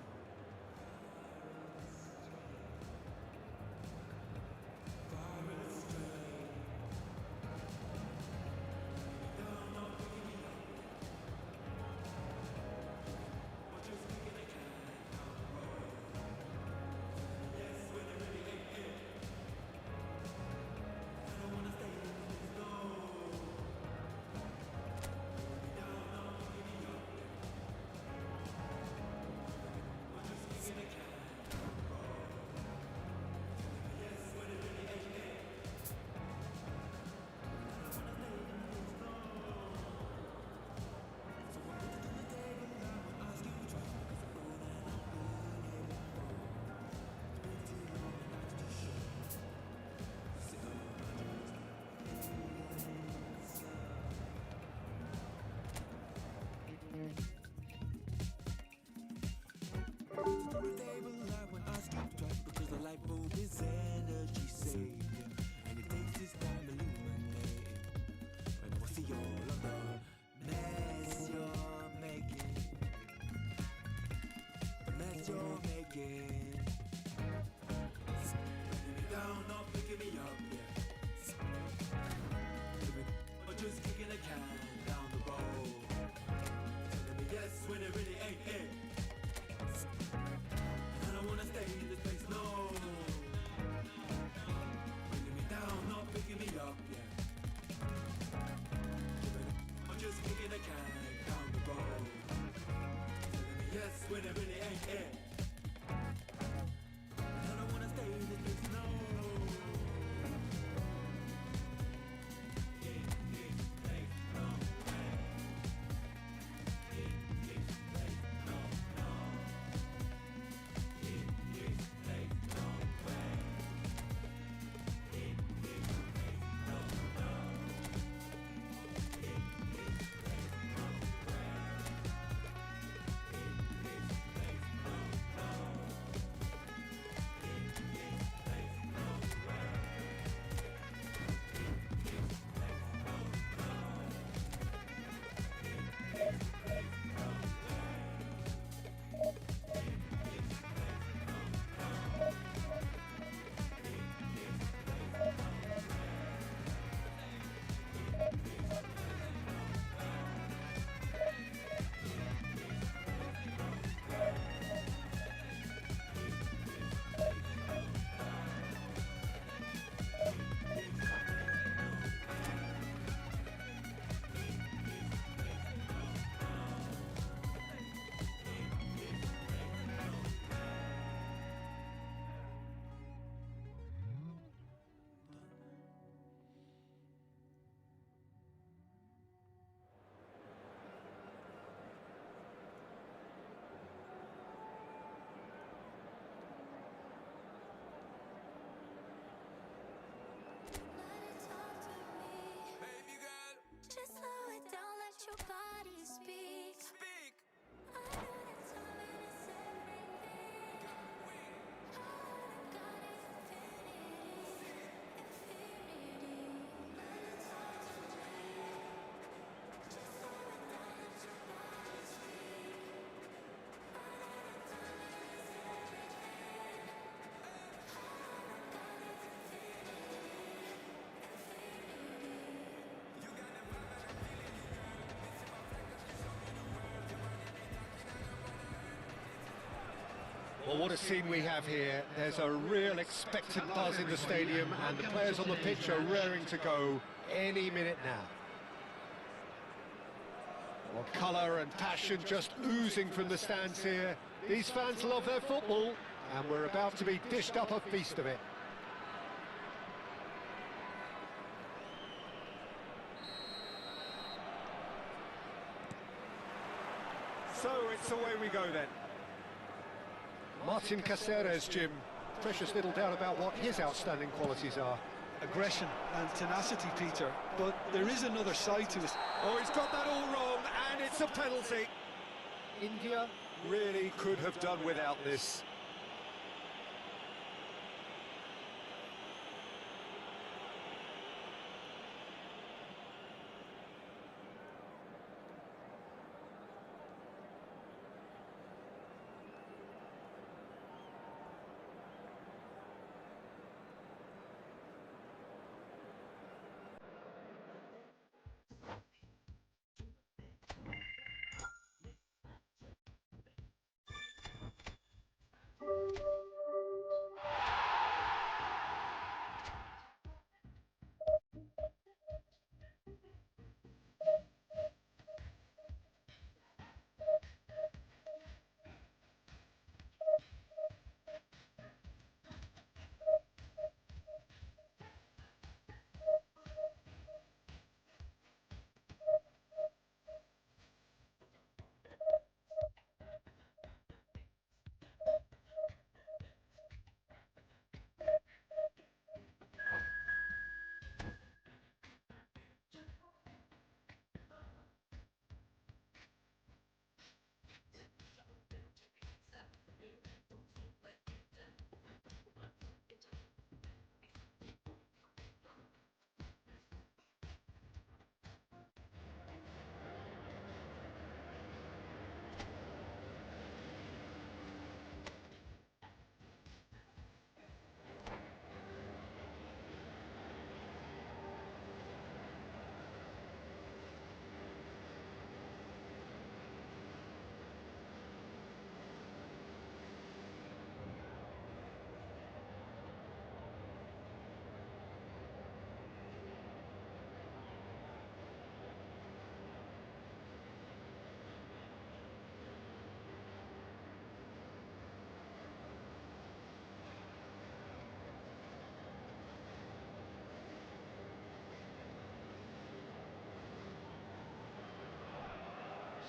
Well, what a scene we have here. There's a real expectant buzz in the stadium, and the players on the pitch are raring to go any minute now. Well, colour and passion just oozing from the stands here. These fans love their football, and we're about to be dished up a feast of it. So it's away we go then. Martin Caceres, Jim. Precious little doubt about what his outstanding qualities are. Aggression and tenacity, Peter, but there is another side to it. Oh, he's got that all wrong, and it's a penalty. India really could have done without this.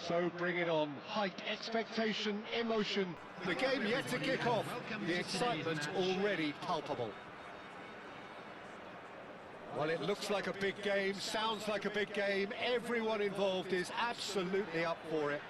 So bring it on. Hype, expectation, emotion. The game yet to kick off. The excitement already palpable. Well, it looks like a big game, sounds like a big game. Everyone involved is absolutely up for it.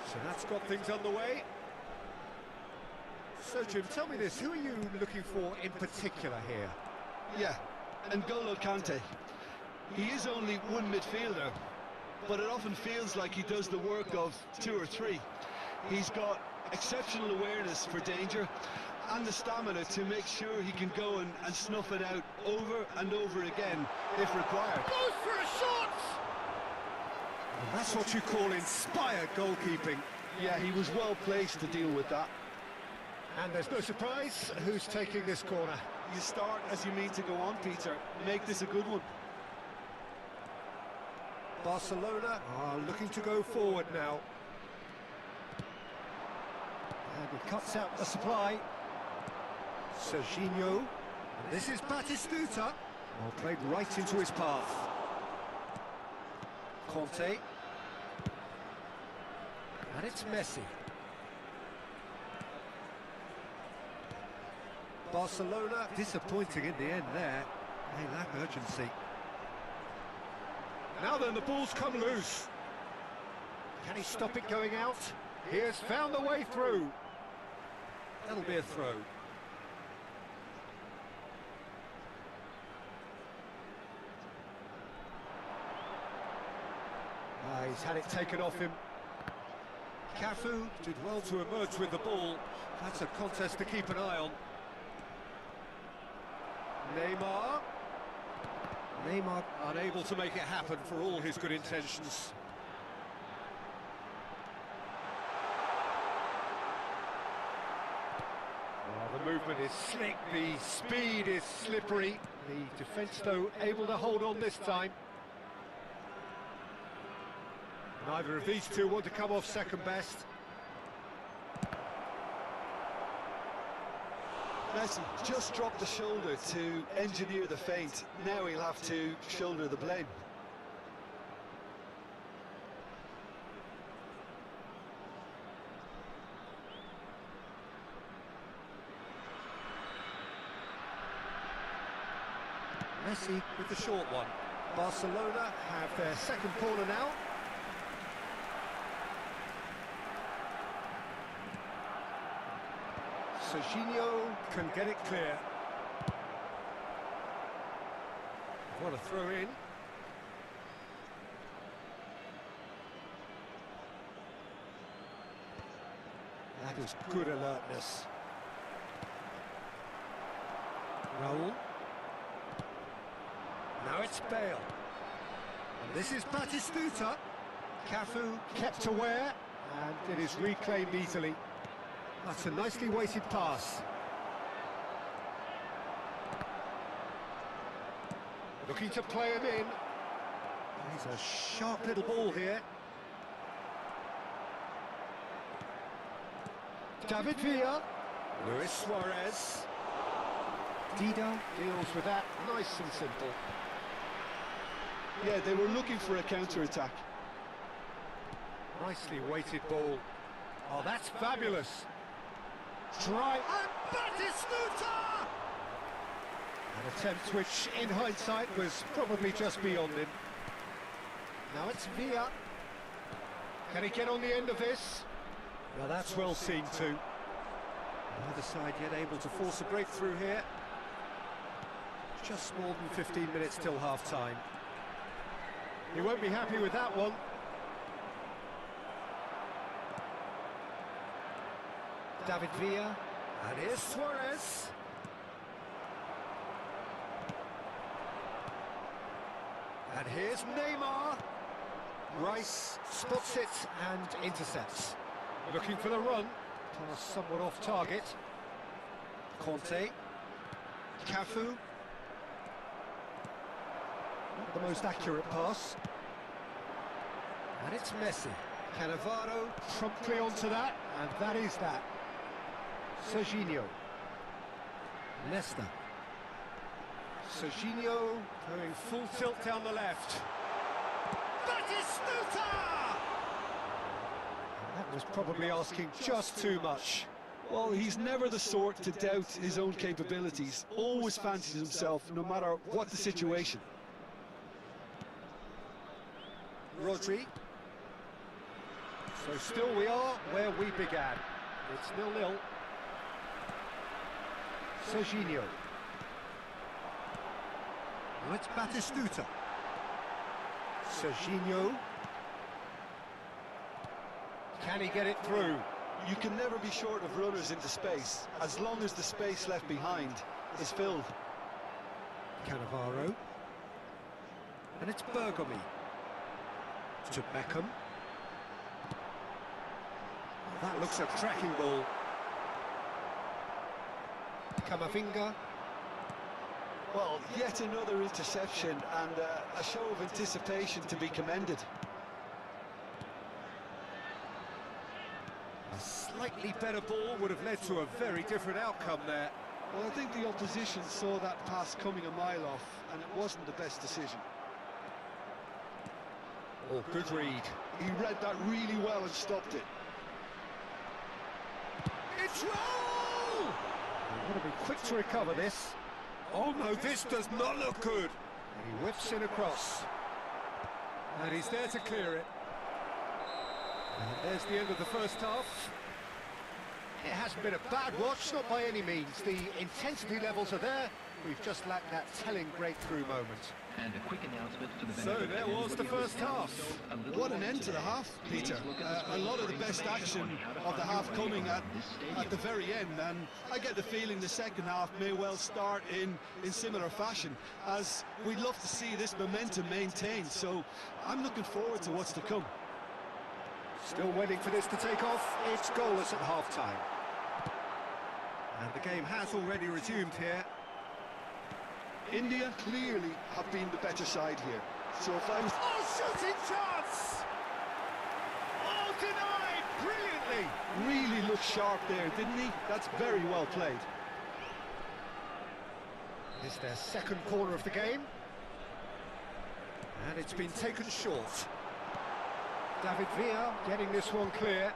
So that's got things underway. So Jim, tell me this, who are you looking for in particular here? Yeah, N'Golo Kante. He is only one midfielder, but it often feels like he does the work of two or three. He's got exceptional awareness for danger and the stamina to make sure he can go and snuff it out over and over again if required. Goes for a shot! And that's what you call inspired goalkeeping. Yeah, he was well placed to deal with that. And there's no surprise who's taking this corner. You start as you mean to go on, Peter. Make this a good one. Barcelona are looking to go forward now. And he cuts out the supply. Serginho. And this is Batistuta. Well, played right into his path. Conte. And it's Messi. Barcelona disappointing in the end there. They lack urgency. Now then, the ball's come loose. Can he stop it going out? He has found the way through. That'll be a throw. He's had it taken off him. Cafu did well to emerge with the ball. That's a contest to keep an eye on. Neymar unable to make it happen for all his good intentions. The movement is slick, the speed is slippery. The defence, though, able to hold on this time. Neither of these two want to come off second best. Messi just dropped the shoulder to engineer the feint. Now he'll have to shoulder the blame. Messi with the short one. Barcelona have their second corner now. Serginho can get it clear. What a throw in. That is good alertness. Raul. Now it's Bale. And this is Batistuta. Cafu kept aware, and it is reclaimed easily. That's a nicely weighted pass. Looking to play him in. He's a sharp little ball here. David Villa. Luis Suarez. Dido deals with that nice and simple. Yeah, they were looking for a counter-attack. Nicely weighted ball. Oh, that's fabulous. Try and Batistuta! An attempt which, in hindsight, was probably just beyond him. Now it's Villa. Can he get on the end of this? Well, that's well seen too. Neither side yet able to force a breakthrough here. Just more than 15 minutes till half-time. He won't be happy with that one. David Villa, and here's Suarez. And here's Neymar. Rice spots it and intercepts. Looking for the run, pass somewhat off target. Conte, Cafu. Not the most accurate pass. And it's Messi. Cannavaro promptly onto that, and that is that. Serginho. Leicester. Serginho going full tilt down the left. Batistuta! That was probably asking just too much. Well, he's never the sort to doubt his own capabilities. Always fancies himself, no matter what the situation. Rodri. So still we are where we began. It's 0-0. Serginho. Now it's Batistuta. Serginho. Can he get it through? You can never be short of runners into space, as long as the space left behind is filled. Cannavaro. And it's Bergomi. To Beckham. That looks a cracking ball. Camavinga. Well, yet another interception and a show of anticipation to be commended. A slightly better ball would have led to a very different outcome there. Well, I think the opposition saw that pass coming a mile off, and it wasn't the best decision. Oh, good read. He read that really well and stopped it. It's Raul! Got to be quick to recover this. Oh no, this does not look good. And he whips in across. And he's there to clear it. And there's the end of the first half. It hasn't been a bad watch, not by any means. The intensity levels are there. We've just lacked that telling breakthrough moment. And a quick announcement for the So there was the first half. What an end to the half, Peter. A lot of the best action of the half coming at the very end, and I get the feeling the second half may well start in similar fashion, as we'd love to see this momentum maintained. So I'm looking forward to what's to come. Still waiting for this to take off. It's goalless at half-time. And the game has already resumed here. India clearly have been the better side here. So if I was... Oh, shooting chance! Oh, denied brilliantly! Really looked sharp there, didn't he? That's very well played. It's their second corner of the game. And it's been taken short. David Villa getting this one clear.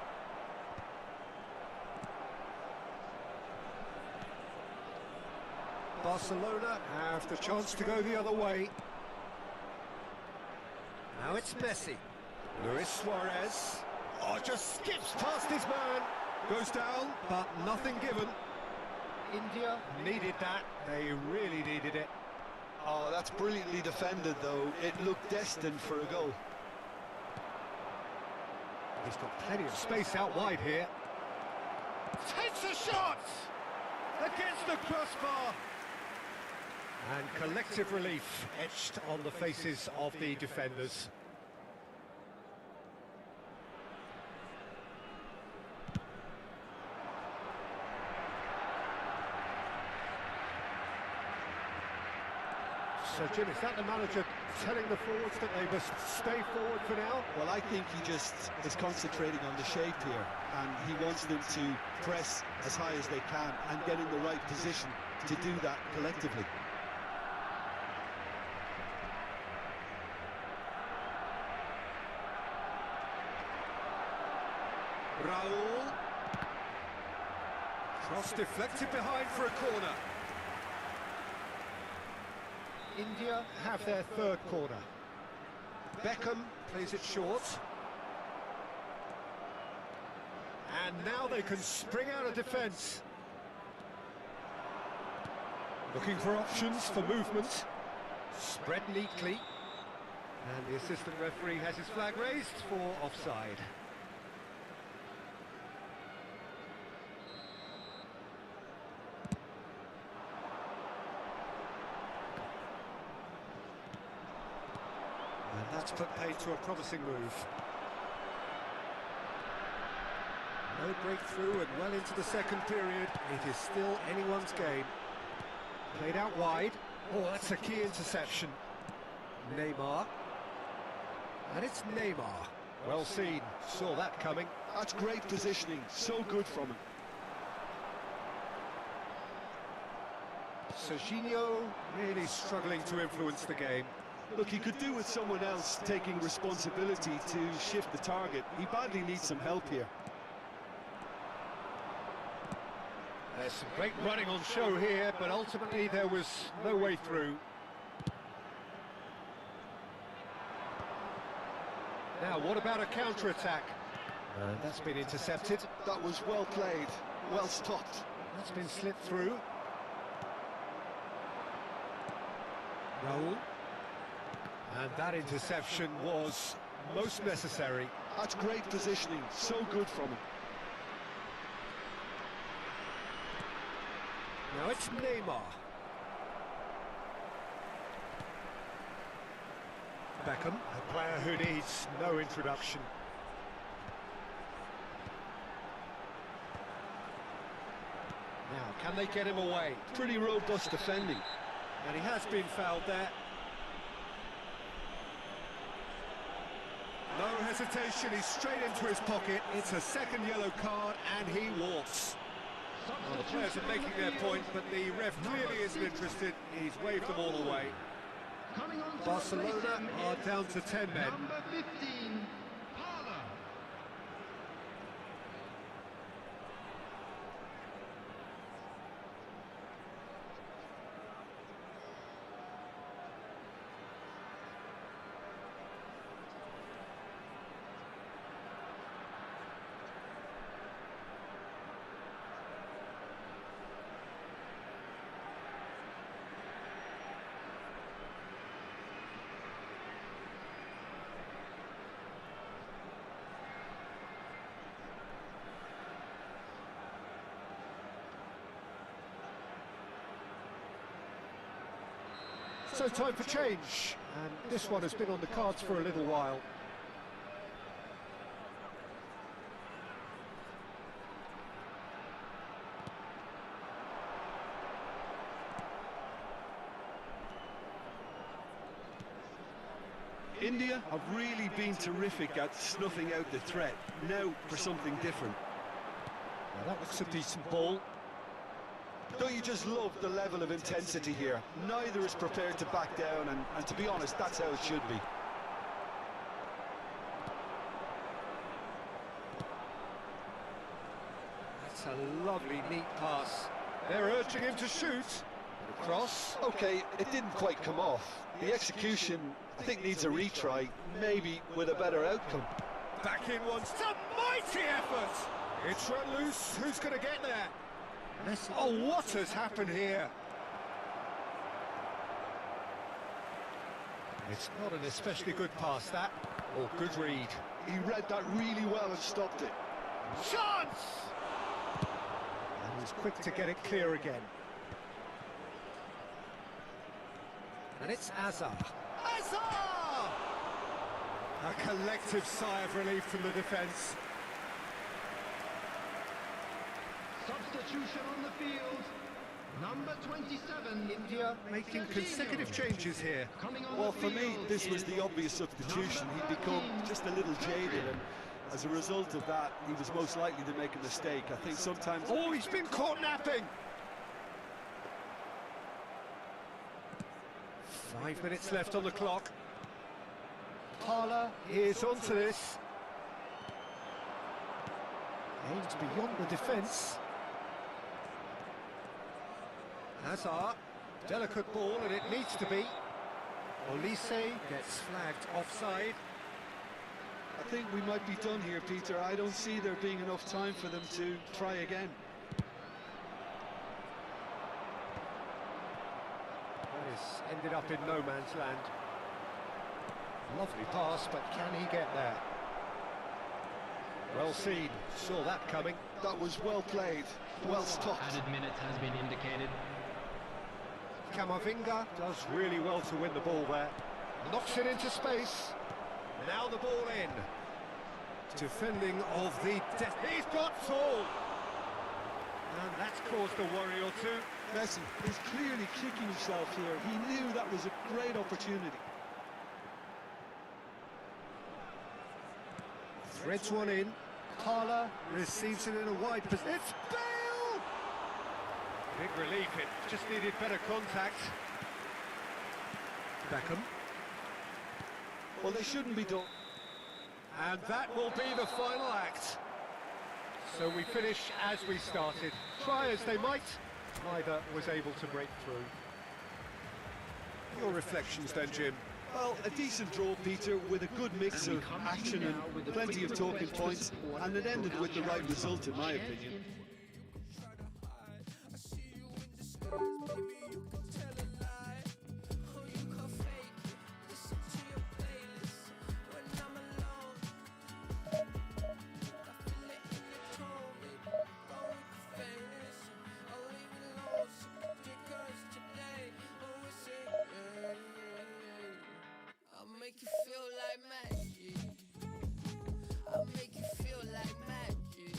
Barcelona have the chance to go the other way. Now it's Messi. Luis Suarez. Oh, just skips past his man. Goes down, but nothing given. India needed that. They really needed it. Oh, that's brilliantly defended, though. It looked destined for a goal. He's got plenty of space out wide here. Takes a shot! Against the crossbar! And collective relief etched on the faces of the defenders. So Jim, is that the manager telling the forwards that they must stay forward for now? Well, I think he just is concentrating on the shape here, and he wants them to press as high as they can and get in the right position to do that collectively. Raul. Cross deflected behind for a corner. India have their third corner. Beckham plays it short. And now they can spring out of defence. Looking for options for movement. Spread neatly. And the assistant referee has his flag raised for offside. And that's put paid to a promising move. No breakthrough and well into the second period. It is still anyone's game. Played out wide. Oh, that's a key interception. Neymar. And it's Neymar. Well seen. Saw that coming. That's great positioning. So good from him. Serginho really struggling to influence the game. Look, he could do with someone else taking responsibility to shift the target. He badly needs some help here. There's some great running on show here, but ultimately there was no way through. Now, what about a counter-attack? That's been intercepted. That was well played, well stopped. That's been slipped through. Raul. And that interception was most necessary. That's great positioning, so good from him. Now it's Neymar. Beckham, a player who needs no introduction. Now, can they get him away? Pretty robust defending. And he has been fouled there. No hesitation, he's straight into his pocket. It's a second yellow card and he walks. Well, the players are making their point, but the ref clearly isn't interested. He's waved them all away. Barcelona are down to 10 men. Number 15, Hala. So time for change, and this one has been on the cards for a little while. India have really been terrific at snuffing out the threat. Now for something different. Now that looks a decent ball. Don't you just love the level of intensity here? Neither is prepared to back down, and to be honest, that's how it should be. That's a lovely, neat pass. They're urging him to shoot. The cross. Okay, it didn't quite come off. The execution, I think, needs a retry, maybe with a better outcome. Back in once. It's a mighty effort. It's run loose. Who's going to get there? Oh, what has happened here? It's not an especially good pass, that. Or good read. He read that really well and stopped it. Chance! And he's quick to get it clear again. And it's Azar. Azar! A collective sigh of relief from the defence. Substitution on the field. Number 27. India making consecutive changes here. Coming on Well, the for me, field this was is the obvious substitution. He'd become just a little jaded, and as a result of that, he was most likely to make a mistake. I think sometimes... Oh, he's been caught napping! 5 minutes left on the clock. Parla is onto this. Aims beyond the defence. Hazard, delicate ball, and it needs to be. Olise gets flagged offside. I think we might be done here, Peter. I don't see there being enough time for them to try again. That has ended up in no man's land. Lovely pass, but can he get there? Well seen, saw that coming. That was well played, well stopped. added minute has been indicated. Kamavinga does really well to win the ball there. Knocks it into space. Now the ball in. Defending of the death. He's got full. And that's caused a worry or two. Messi is clearly kicking himself here. He knew that was a great opportunity. Threads one in. Parla receives it in a wide position. It's Bale! Big relief, it just needed better contact. Beckham. Well, they shouldn't be done. And that will be the final act. So we finish as we started. Try as they might, neither was able to break through. Your reflections then, Jim? Well, a decent draw, Peter, with a good mix of action and plenty of talking points, and it ended with the right result, in my opinion. Make you feel like magic. I'll make you feel like magic.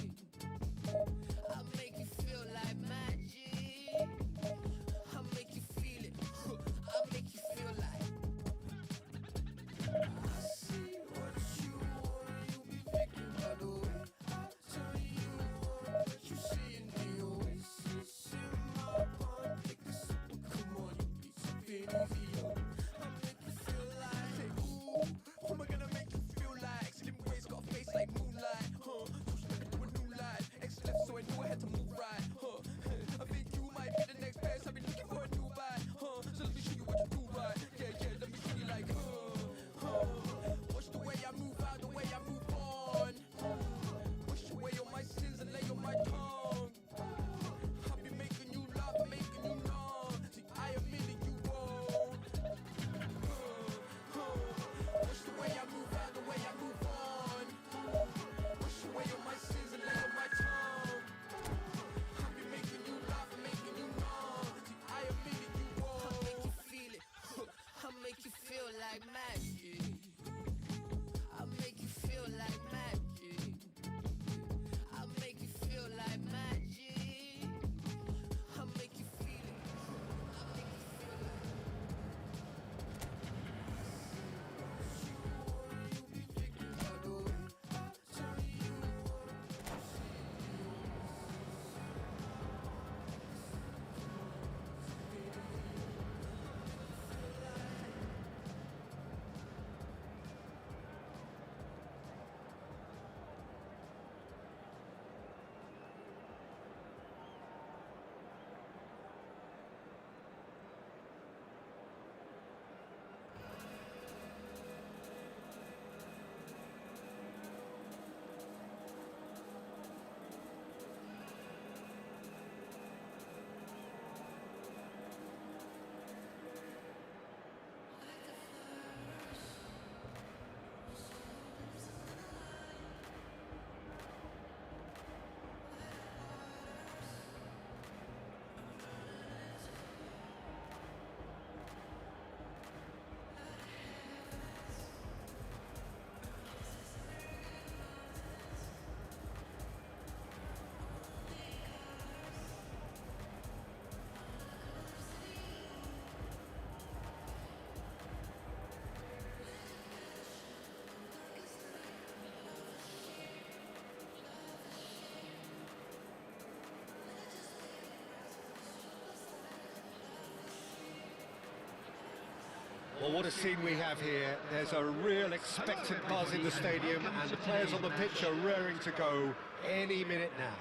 Well, what a scene we have here. There's a real expectant buzz in the stadium, and the players on the pitch are raring to go any minute now.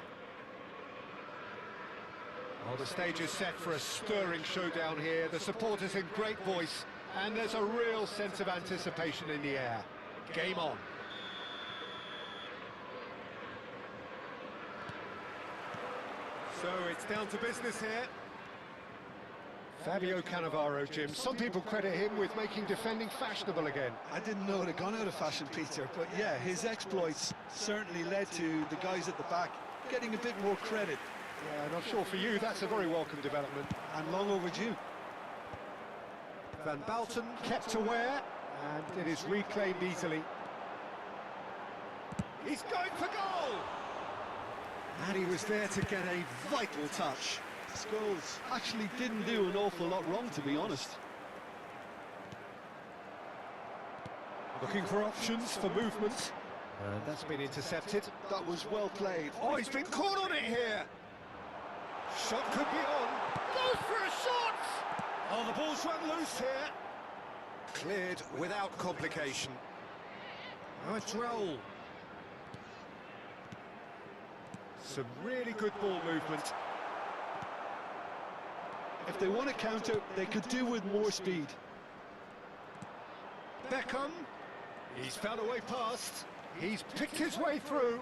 Well, the stage is set for a stirring showdown here. The supporters in great voice, and there's a real sense of anticipation in the air. Game on. So it's down to business here. Fabio Cannavaro, Jim. Some people credit him with making defending fashionable again. I didn't know it had gone out of fashion, Peter, but yeah, his exploits certainly led to the guys at the back getting a bit more credit. Yeah, and I'm sure for you that's a very welcome development. And long overdue. Van Balten kept aware, and it is reclaimed easily. He's going for goal! And he was there to get a vital touch. Scholes actually didn't do an awful lot wrong, to be honest. Looking for options for movement. And that's been intercepted. That was well played. Oh, he's been caught on it here. Shot could be on. Goes for a shot! Oh, the ball's run loose here. Cleared without complication. Now it's Raul. Some really good ball movement. If they want to counter, they could do with more speed. Beckham. He's found a way past. He's picked his way through.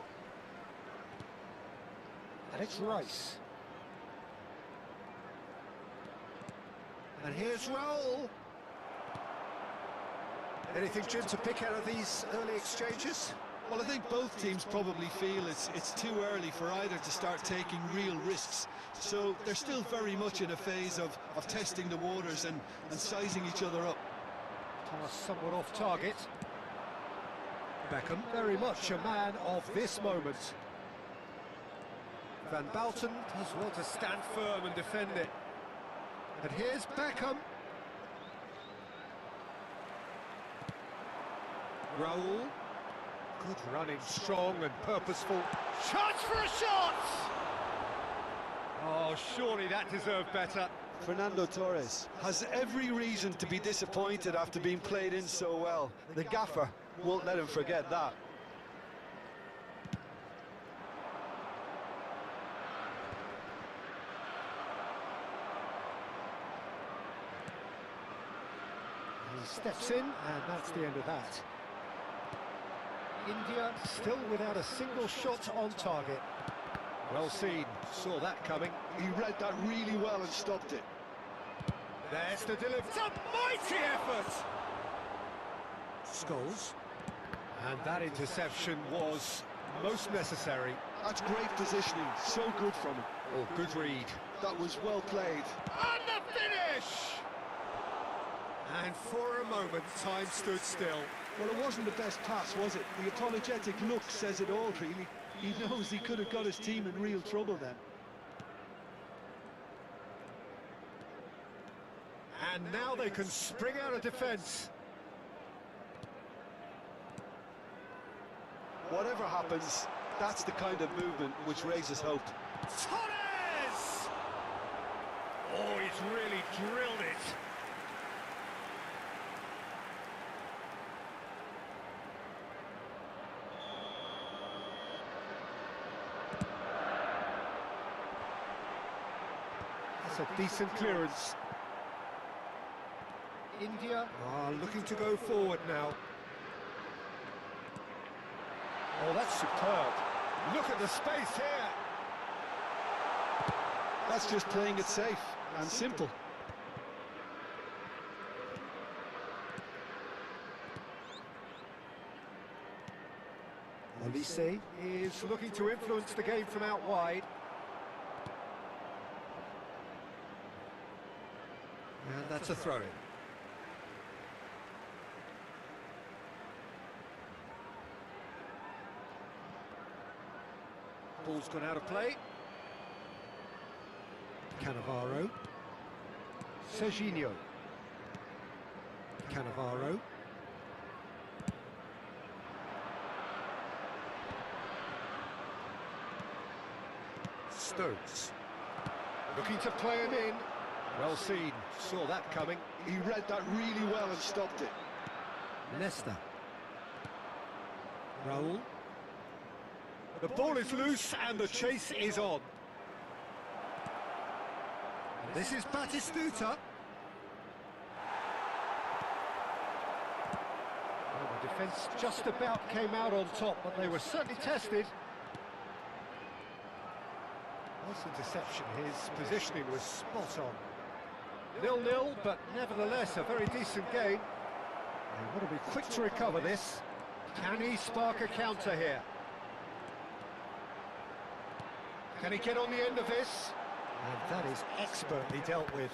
And it's Rice. And here's Raul. Anything, Jim, to pick out of these early exchanges? Well, I think both teams probably feel it's too early for either to start taking real risks. So they're still very much in a phase of testing the waters and sizing each other up. Pass somewhat off target. Beckham, very much a man of this moment. Van Balten does well to stand firm and defend it. And here's Beckham. Raul. Good running, strong and purposeful. Chance for a shot! Oh, surely that deserved better. Fernando Torres has every reason to be disappointed after being played in so well. The gaffer won't let him forget that. He steps in, and that's the end of that. India still without a single shot on target. Well seen, saw that coming. He read that really well and stopped it. There's the delivery. It's a mighty effort! Scholes. And that interception was most necessary. That's great positioning, so good from him. Oh, good read. That was well played. And the finish! And for a moment, time stood still. Well, it wasn't the best pass, was it? The apologetic look says it all, really. He knows he could have got his team in real trouble then. And now they can spring out of defence. Whatever happens, that's the kind of movement which raises hope. Torres! Oh, he's really drilled it. That's a decent clearance. India are looking to go forward now. Oh, that's superb. Look at the space here. That's just playing it safe and simple. Elise is looking to influence the game from out wide. And that's a throw-in. Ball's gone out of play. Cannavaro. Serginho. Cannavaro. Stones. Looking to play him in. Well seen. Saw that coming. He read that really well and stopped it. Leicester. Raul. The ball is loose and the chase is on. This is Batistuta. Well, the defence just about came out on top, but they were certainly tested. Nice interception, his positioning was spot on. 0-0, but nevertheless a very decent game. They want to be quick to recover this. Can he spark a counter here? Can he get on the end of this? And that is expertly dealt with.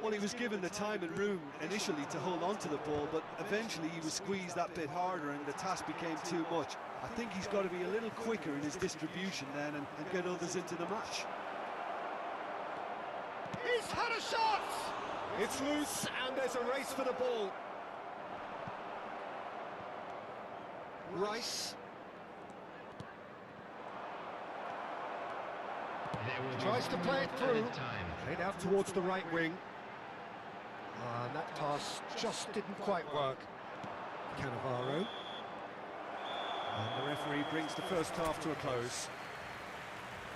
Well, he was given the time and room initially to hold on to the ball, but eventually he was squeezed that bit harder and the task became too much. I think he's got to be a little quicker in his distribution then and get others into the match. He's had a shot! It's loose and there's a race for the ball. Rice. Tries to play it through. Played out towards the right wing. And that pass just didn't quite work. Cannavaro. And the referee brings the first half to a close.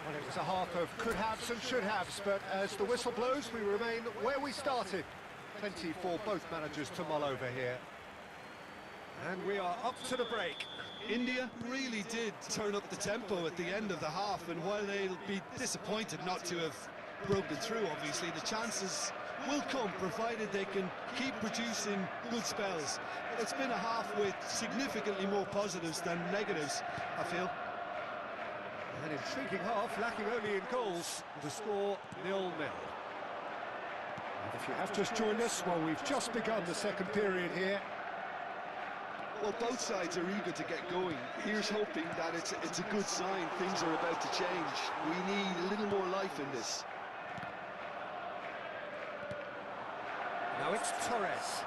Well, it was a half of could-haves and should-haves, but as the whistle blows, we remain where we started. Plenty for both managers to mull over here. And we are up to the break. India really did turn up the tempo at the end of the half, and while they'll be disappointed not to have broken through, obviously, the chances will come, provided they can keep producing good spells. It's been a half with significantly more positives than negatives, I feel. An intriguing half, lacking only in goals. The score 0-0. And if you have just joined us, well, we've just begun the second period here. Well, both sides are eager to get going. Here's hoping that it's a good sign. Things are about to change. We need a little more life in this. Now it's Torres.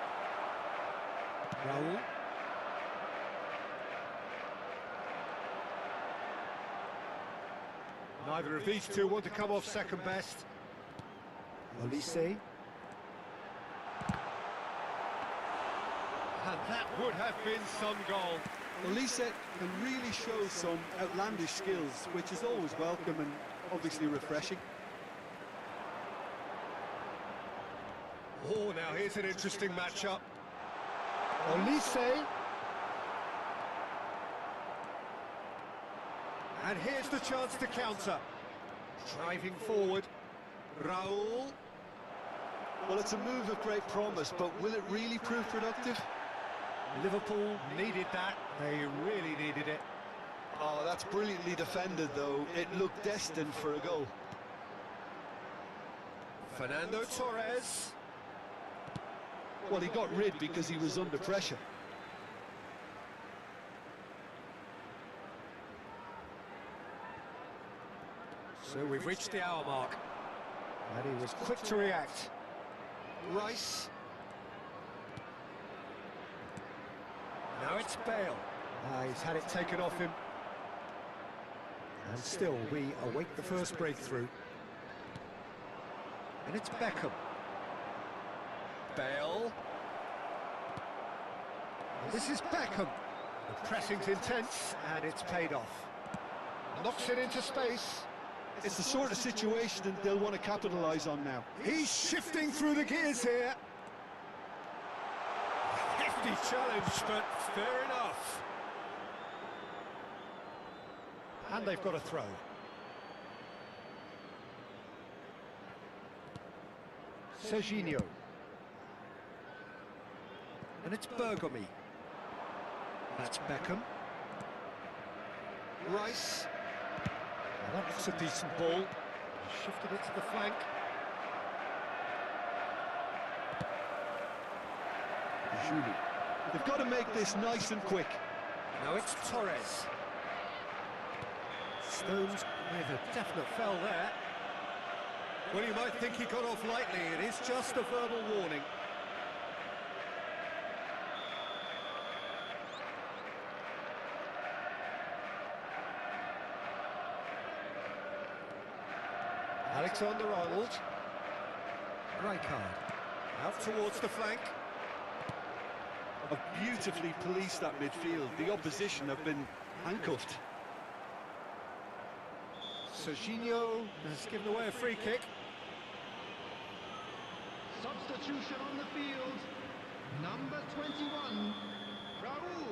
Raul. Neither of these two want to come off second best. Olise. And that would have been some goal. Olise can really show some outlandish skills, which is always welcome and obviously refreshing. Oh, now here's an interesting matchup. Olise. And here's the chance to counter. Driving forward. Raul. Well, it's a move of great promise, but will it really prove productive? Liverpool needed that. They really needed it. Oh, that's brilliantly defended, though. It looked destined for a goal. Fernando Torres. Well, he got rid because he was under pressure. So we've reached the hour mark. And he was quick to react. Rice. Now it's Bale. He's had it taken off him. And still, we await the first breakthrough. And it's Beckham. Bale. This is Beckham. The pressing's intense, and it's paid off. Knocks it into space. It's the sort of situation that they'll want to capitalise on now. He's shifting through the gears here. Hefty challenge, but fair enough. And they've got a throw. Serginho. And it's Bergomi. That's Beckham. Rice. Well, that looks a decent ball. He shifted it to the flank. Julie. They've got to make this nice and quick. Now it's Torres. Stones with a definite foul there. Well, you might think he got off lightly. It is just a verbal warning. Alexander-Arnold. Rijkaard. Out towards the flank. Have beautifully policed that midfield. The opposition have been handcuffed. Serginho has given away a free kick. Substitution on the field. Number 21, Raul.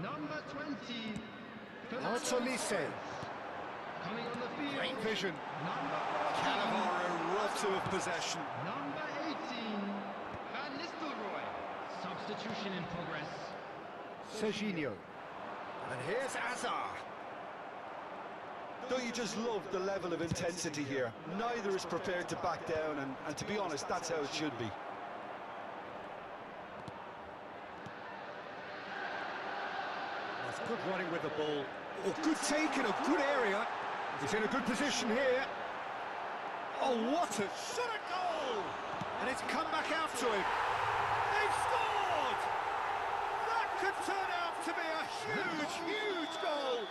Number 20, Now it's Olise. coming on the field. Great vision. Number 14, Cannavaro robbed of possession. number 18, Van Nistelrooy. Substitution in progress. Serginho. And here's Azar. Don't you just love the level of intensity here? Neither is prepared to back down, and to be honest, that's how it should be. That's good running with the ball. Oh, good take in a good area. He's in a good position here. Oh, what a shot at goal! And it's come back out to him. They've scored! That could turn out to be a huge, huge goal.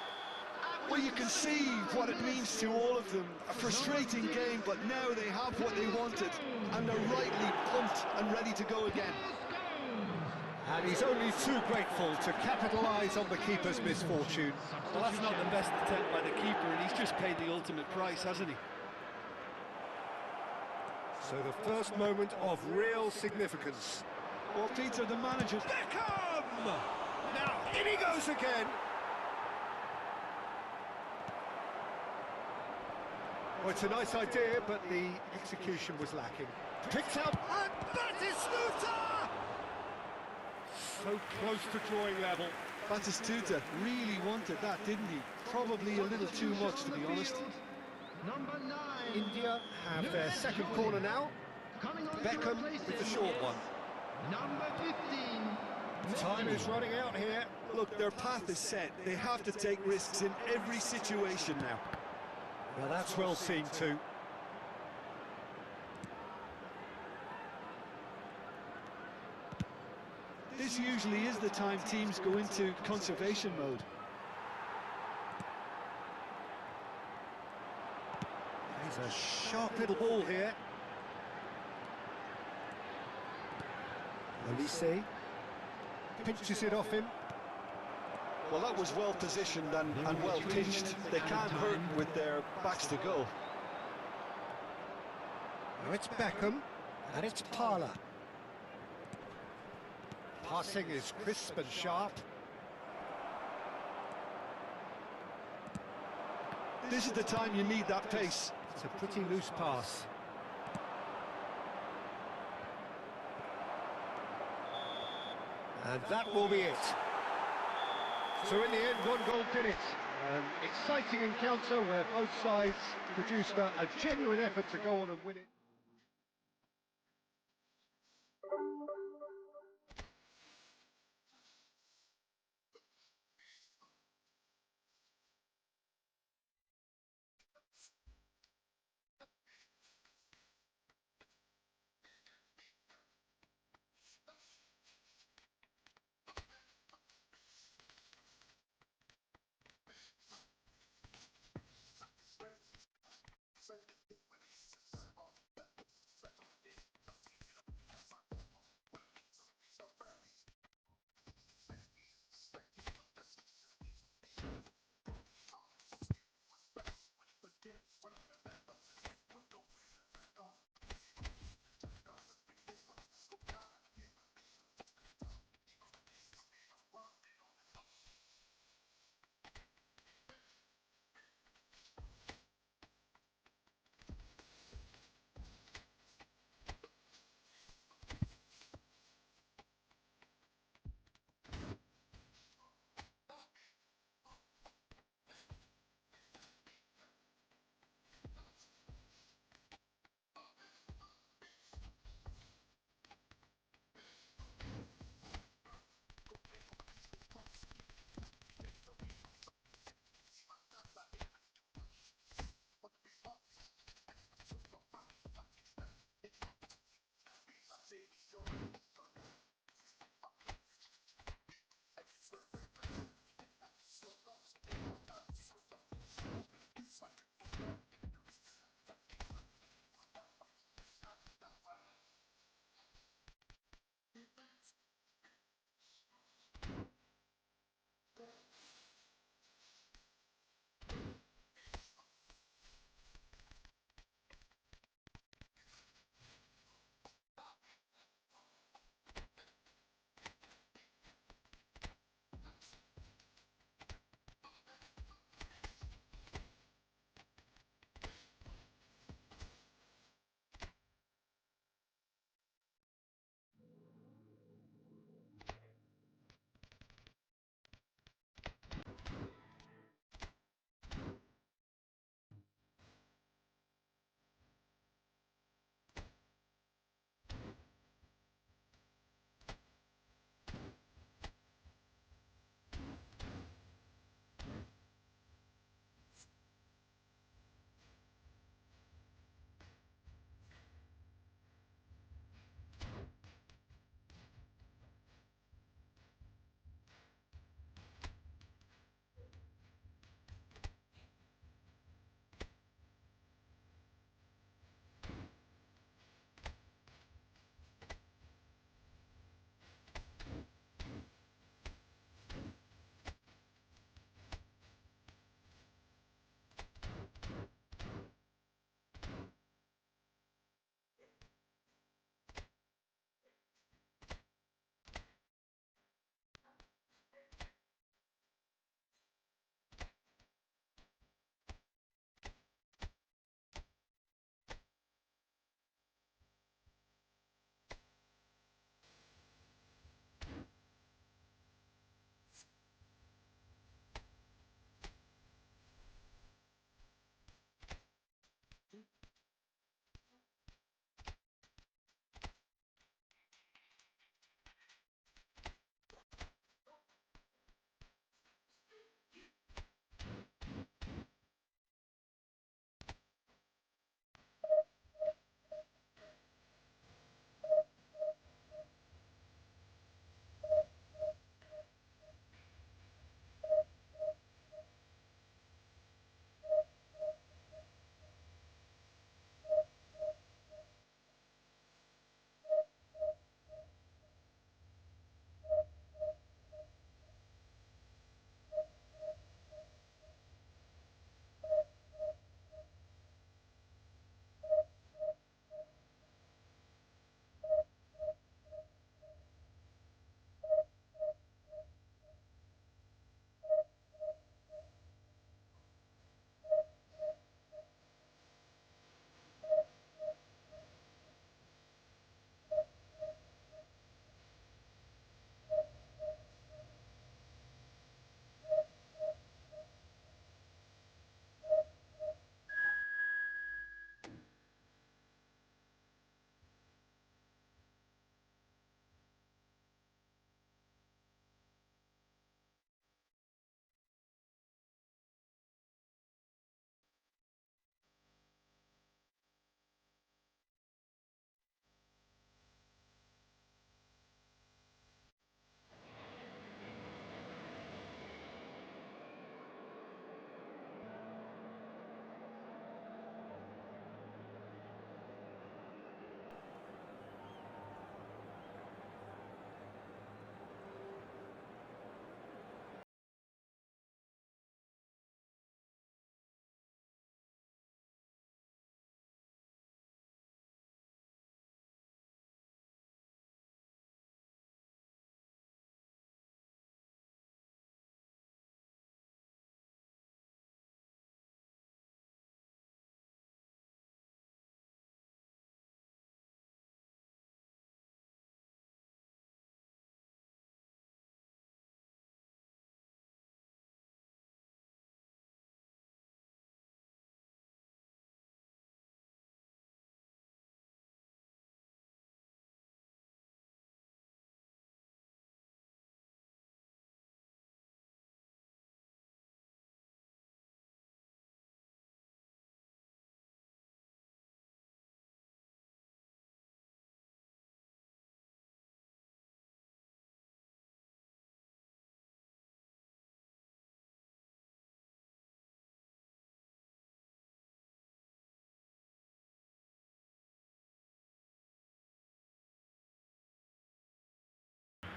Well, you can see what it means to all of them. A frustrating game, but now they have what they wanted, and they're rightly pumped and ready to go again. And he's only too grateful to capitalise on the keeper's misfortune. Well, that's not the best attempt by the keeper, and he's just paid the ultimate price, hasn't he? So the first moment of real significance. Well, Peter, the manager... Beckham! Now, in he goes again. Well, it's a nice idea, but the execution was lacking. Picked up, and that is Batistuta! So close to drawing level. Batistuta really wanted that, didn't he? Probably a little too much, to be honest. Number 9, India have their second corner now. coming on to Beckham replace with the him. short one. Number 15, Time is running out here. Look, their path is set. They have to take risks in every situation now. Well, that's well seen too. This usually is the time teams go into conservation mode. He's a sharp little ball here. Olise pinches it off him. Well, that was well positioned and well pitched. They can't hurt with their backs to goal. Now it's Beckham, and it's Parla. Passing is crisp and sharp. This is the time you need that pace. It's a pretty loose pass. And that will be it. So in the end, one goal did it. An exciting encounter where both sides produced a genuine effort to go on and win it.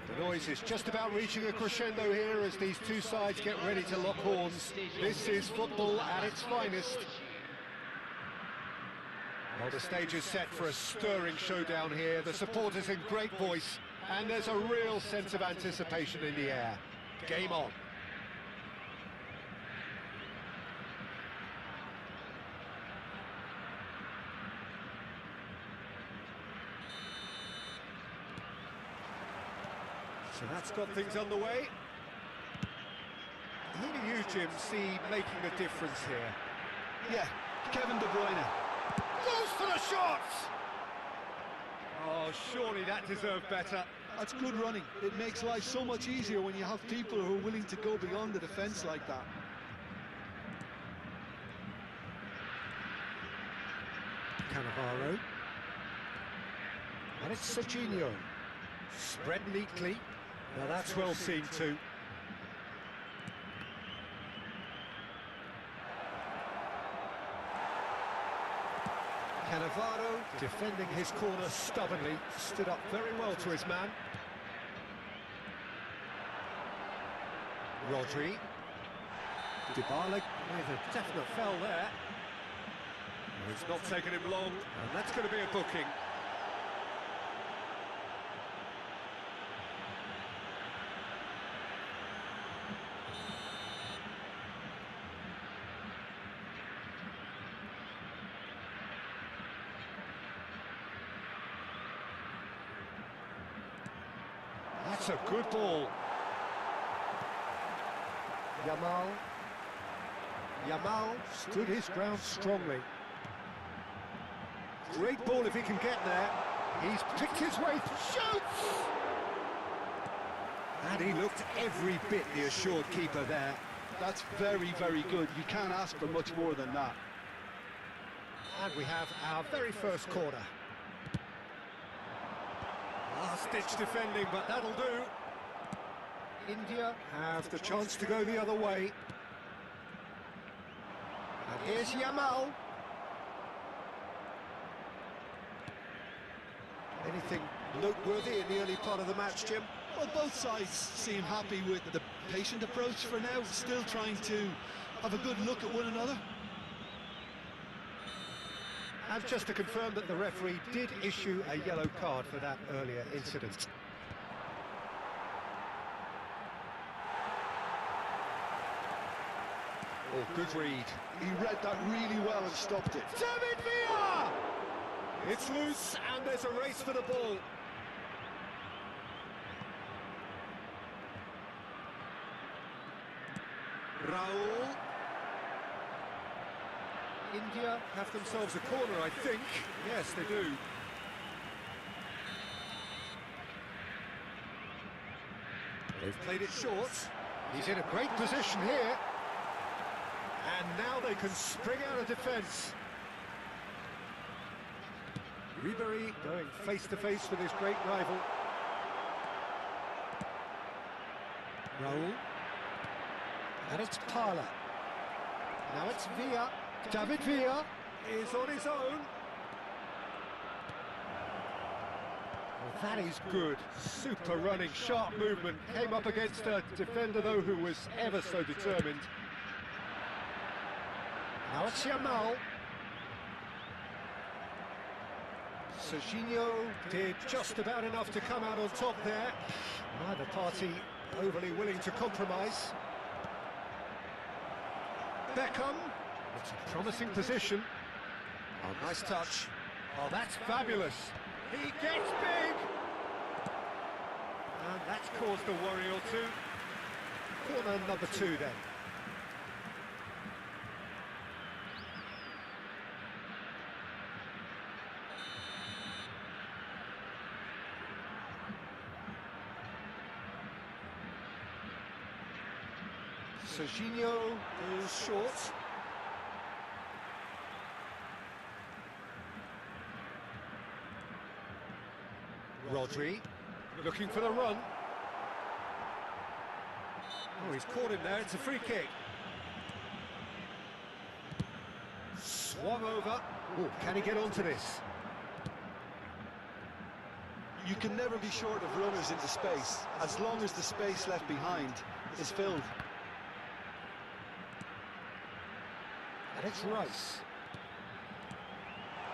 The noise is just about reaching a crescendo here as these two sides get ready to lock horns. This is football at its finest. Well, the stage is set for a stirring showdown here. The supporters in great voice, and there's a real sense of anticipation in the air. Game on. So that's got things underway. Who do you, Jim, see making a difference here? Yeah, Kevin De Bruyne. Goes for the shots! Oh, surely that deserved better. That's good running. It makes life so much easier when you have people who are willing to go beyond the defence like that. Cannavaro. And it's Serginho. Spread neatly. Now that's well seen too. Cannavaro defending his corner stubbornly, stood up very well to his man. Rodri. Dybala with a definite foul there. It's not taken him long, and that's going to be a booking. That's a good ball. Yamal stood his ground strongly. Great ball if he can get there. He's picked his way, shoots! And he looked every bit the assured keeper there. That's very, very good. You can't ask for much more than that. And we have our very first corner. Last-ditch defending, but that'll do. India have the chance to go the other way. And here's Yamal. Anything noteworthy in the early part of the match, Jim? Well, both sides seem happy with the patient approach for now, still trying to have a good look at one another. And just to confirm that the referee did issue a yellow card for that earlier incident. Oh, good read. He read that really well and stopped it. David Villa! It's loose and there's a race for the ball. Raul. India have themselves a corner, I think. Yes, they do. They've played it short. He's in a great position here. And now they can spring out of defence. Ribery going face-to-face with his great rival. Raul. And it's Parla. Now it's Villa. David Villa is on his own. Well, that is good. Super running, sharp movement. Came up against a defender, though, who was ever so determined. Now it's Yamal. Serginho did just about enough to come out on top there. Neither party overly willing to compromise. Beckham. It's a promising position. Oh, nice touch. Oh, that's fabulous. He gets big. And that's caused a worry or two. Corner number 2 then. Serginho goes short. Rodri looking for the run. Oh, he's caught him there. It's a free kick. Swung over. Oh, can he get onto this? You can never be short of runners into space, as long as the space left behind is filled. And it's Rice.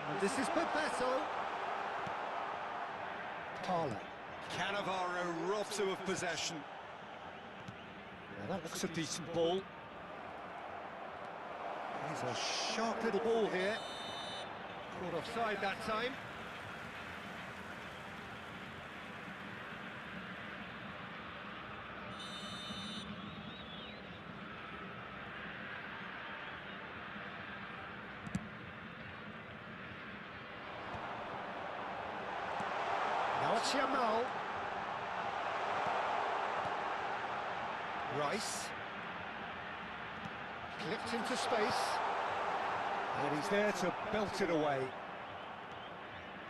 And this is Bebeto. Parla. Cannavaro robs him of possession. Yeah, that looks a decent ball. He's a sharp little ball here. Caught offside that time. Now it's Yamal. Rice. Clipped into space. And he's there to belt it away.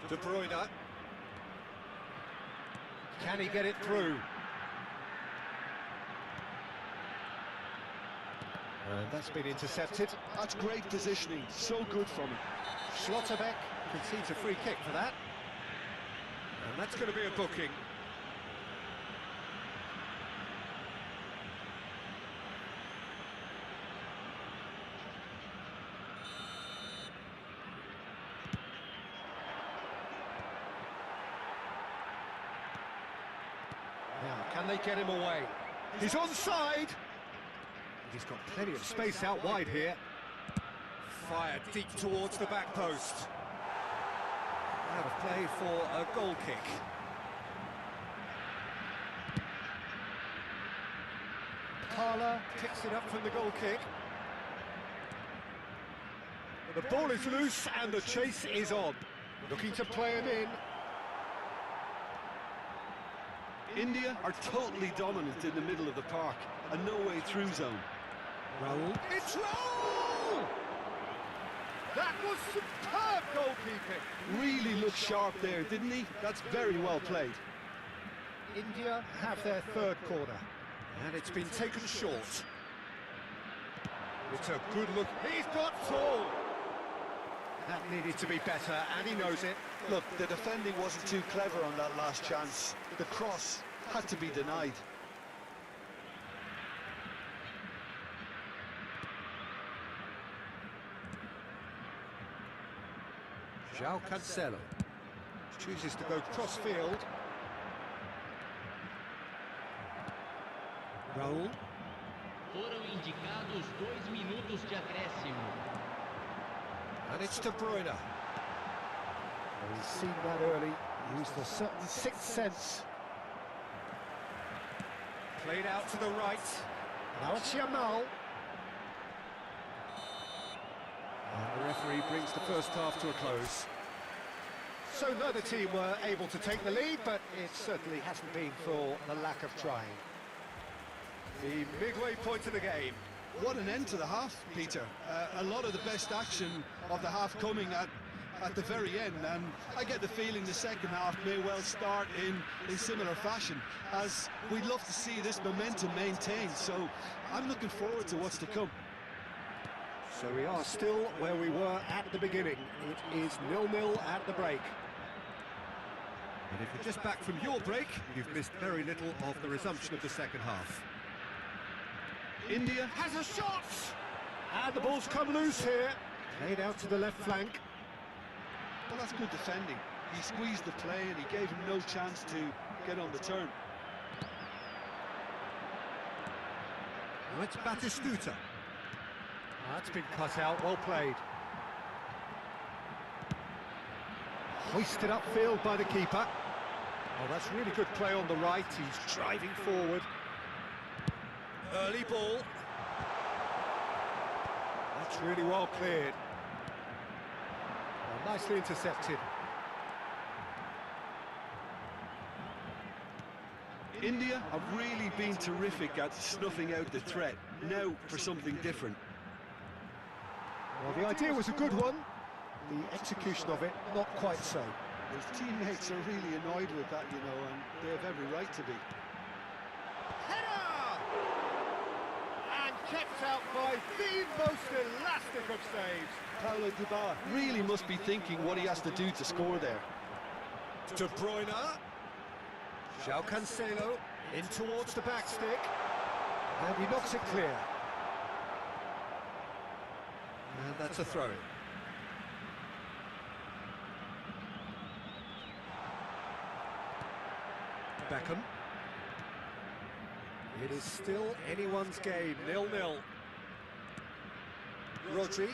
De Bruyne. Can he get it through? And that's been intercepted. That's great positioning, so good from him. Schlotterbeck concedes a free kick for that. And that's going to be a booking. Now, can they get him away? He's onside! He's got plenty of space out wide here. Fired deep towards the back post. Out of play for a goal kick. Parla picks it up from the goal kick. The ball is loose and the chase is on. Looking to play him in. India are totally dominant in the middle of the park, a no-way through zone. Raul. It's Raul! That was superb goalkeeping. Really looked sharp there, didn't he? That's very well played. India have their third corner, and it's been taken short. It's a good look. He's got tall. That needed to be better, and he knows it. Look, the defending wasn't too clever on that last chance. The cross had to be denied. João Cancelo chooses to go cross-field. Raul. Foram indicados 2 minutos de acréscimo. And it's De Bruyne. Well, he's seen that early. Used a certain sixth sense. Played out to the right. Now it's Yamal. And the referee brings the first half to a close. So neither team were able to take the lead, but it certainly hasn't been for the lack of trying. The midway point of the game. What an end to the half, Peter. A lot of the best action of the half coming at the very end, and I get the feeling the second half may well start in similar fashion, as we'd love to see this momentum maintained, so I'm looking forward to what's to come. So we are still where we were at the beginning. It is 0-0 at the break. And if you're just back from your break, you've missed very little of the resumption of the second half. India Has a shot! And the ball's come loose here. Played out to the left flank. Well, that's good defending. He squeezed the play and he gave him no chance to get on the turn. Now it's Batistuta. That's been cut out, well played. Hoisted upfield by the keeper. Oh, that's really good play on the right. He's driving forward. Early ball. That's really well cleared. Oh, nicely intercepted. India have really been terrific at snuffing out the threat. Now for something different. Well, the idea was a good one. The execution of it, not quite so. His teammates are really annoyed with that, you know, and they have every right to be. Header! And kept out by the most elastic of saves. Paulo Dybala really must be thinking what he has to do to score there. De Bruyne. João Cancelo in towards the back stick, and he knocks it clear. And that's a throw-in. Beckham. It is still anyone's game, 0-0. Rodri.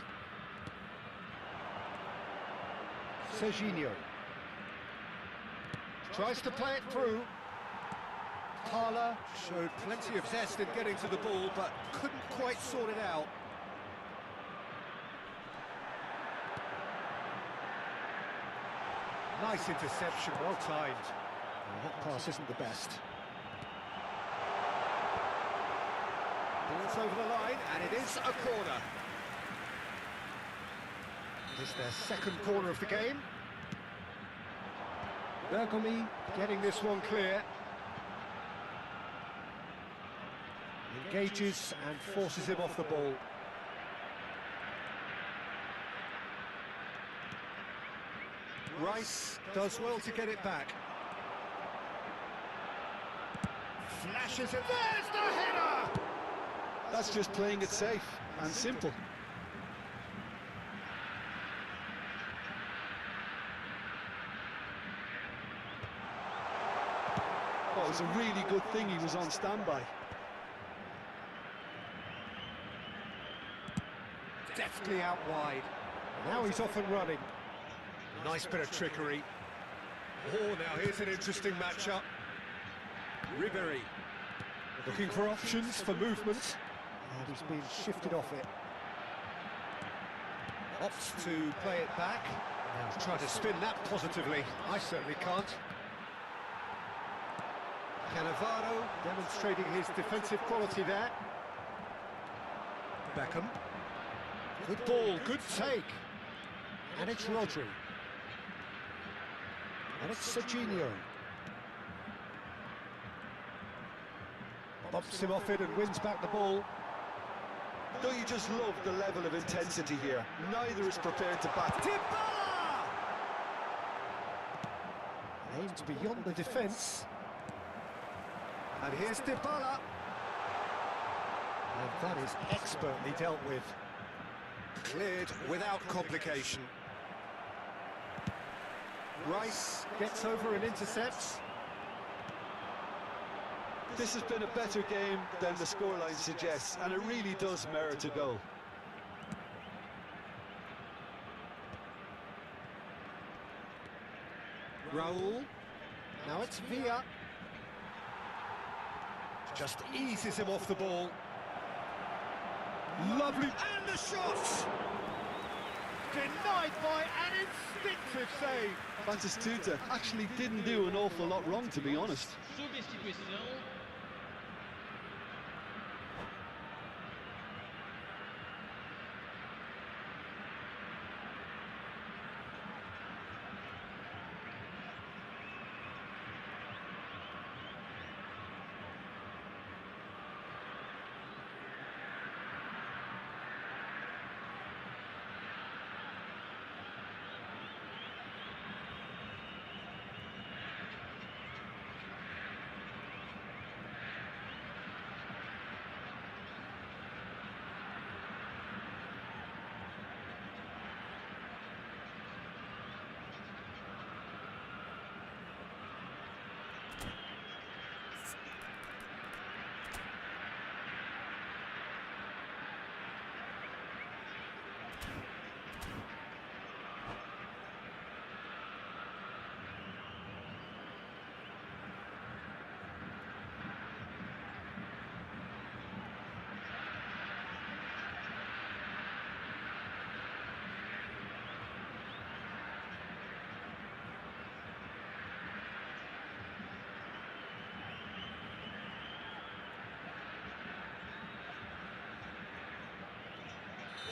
Serginho. Tries to play it through. Tala showed plenty of zest in getting to the ball, but couldn't quite sort it out. Nice interception, well timed. That pass isn't the best. Ball's over the line, and it is a corner. It's their second corner of the game. Bergomi getting this one clear. Engages and forces him off the ball. Rice does well to get it back. Flashes it, there's the header! That's just playing it safe and simple. Oh, it was a really good thing he was on standby. Deftly out wide. Now he's off and running. Nice bit of trickery. Oh, now here's an interesting matchup. Ribery looking for options for movement, and he's been shifted off it. Opts to play it back. Now try to spin that positively. I certainly can't. Cannavaro demonstrating his defensive quality there. Beckham. Good ball, good take. And it's Rodri. And it's Serginho. Bumps him off it and wins back the ball. Don't you just love the level of intensity here? Neither is prepared to bat. Dybala! Aimed beyond the defence. And here's Dybala. And that is expertly dealt with. Cleared without complication. Rice gets over and intercepts. This has been a better game than the scoreline suggests, and it really does merit a goal. Raul. Now it's Villa. Just eases him off the ball. Lovely. And the shot! Denied by an instinctive save. Batistuta actually didn't do an awful lot wrong, to be honest. Substituição.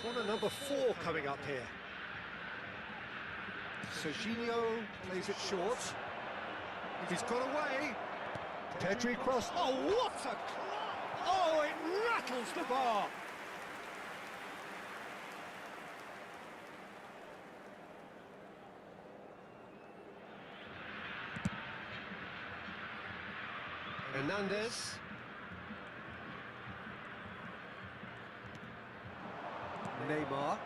Corner number 4 coming up here. Serginho plays it short. He's got away. Pedri cross. Oh, what a clap! Oh, it rattles the bar. Hernandez. Neymar.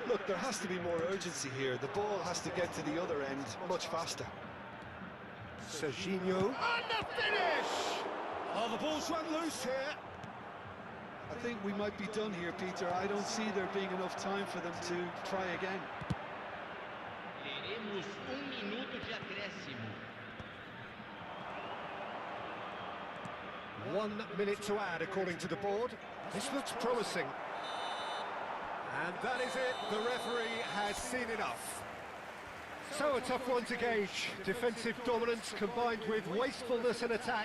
Look, there has to be more urgency here. The ball has to get to the other end much faster. Serginho. And the finish! Oh, the ball's run loose here. I think we might be done here, Peter. I don't see there being enough time for them to try again. Teremos minuto de acréscimo. 1 minute to add, according to the board. This looks promising. And that is it. The referee has seen enough. So a tough one to gauge. Defensive dominance combined with wastefulness in attack.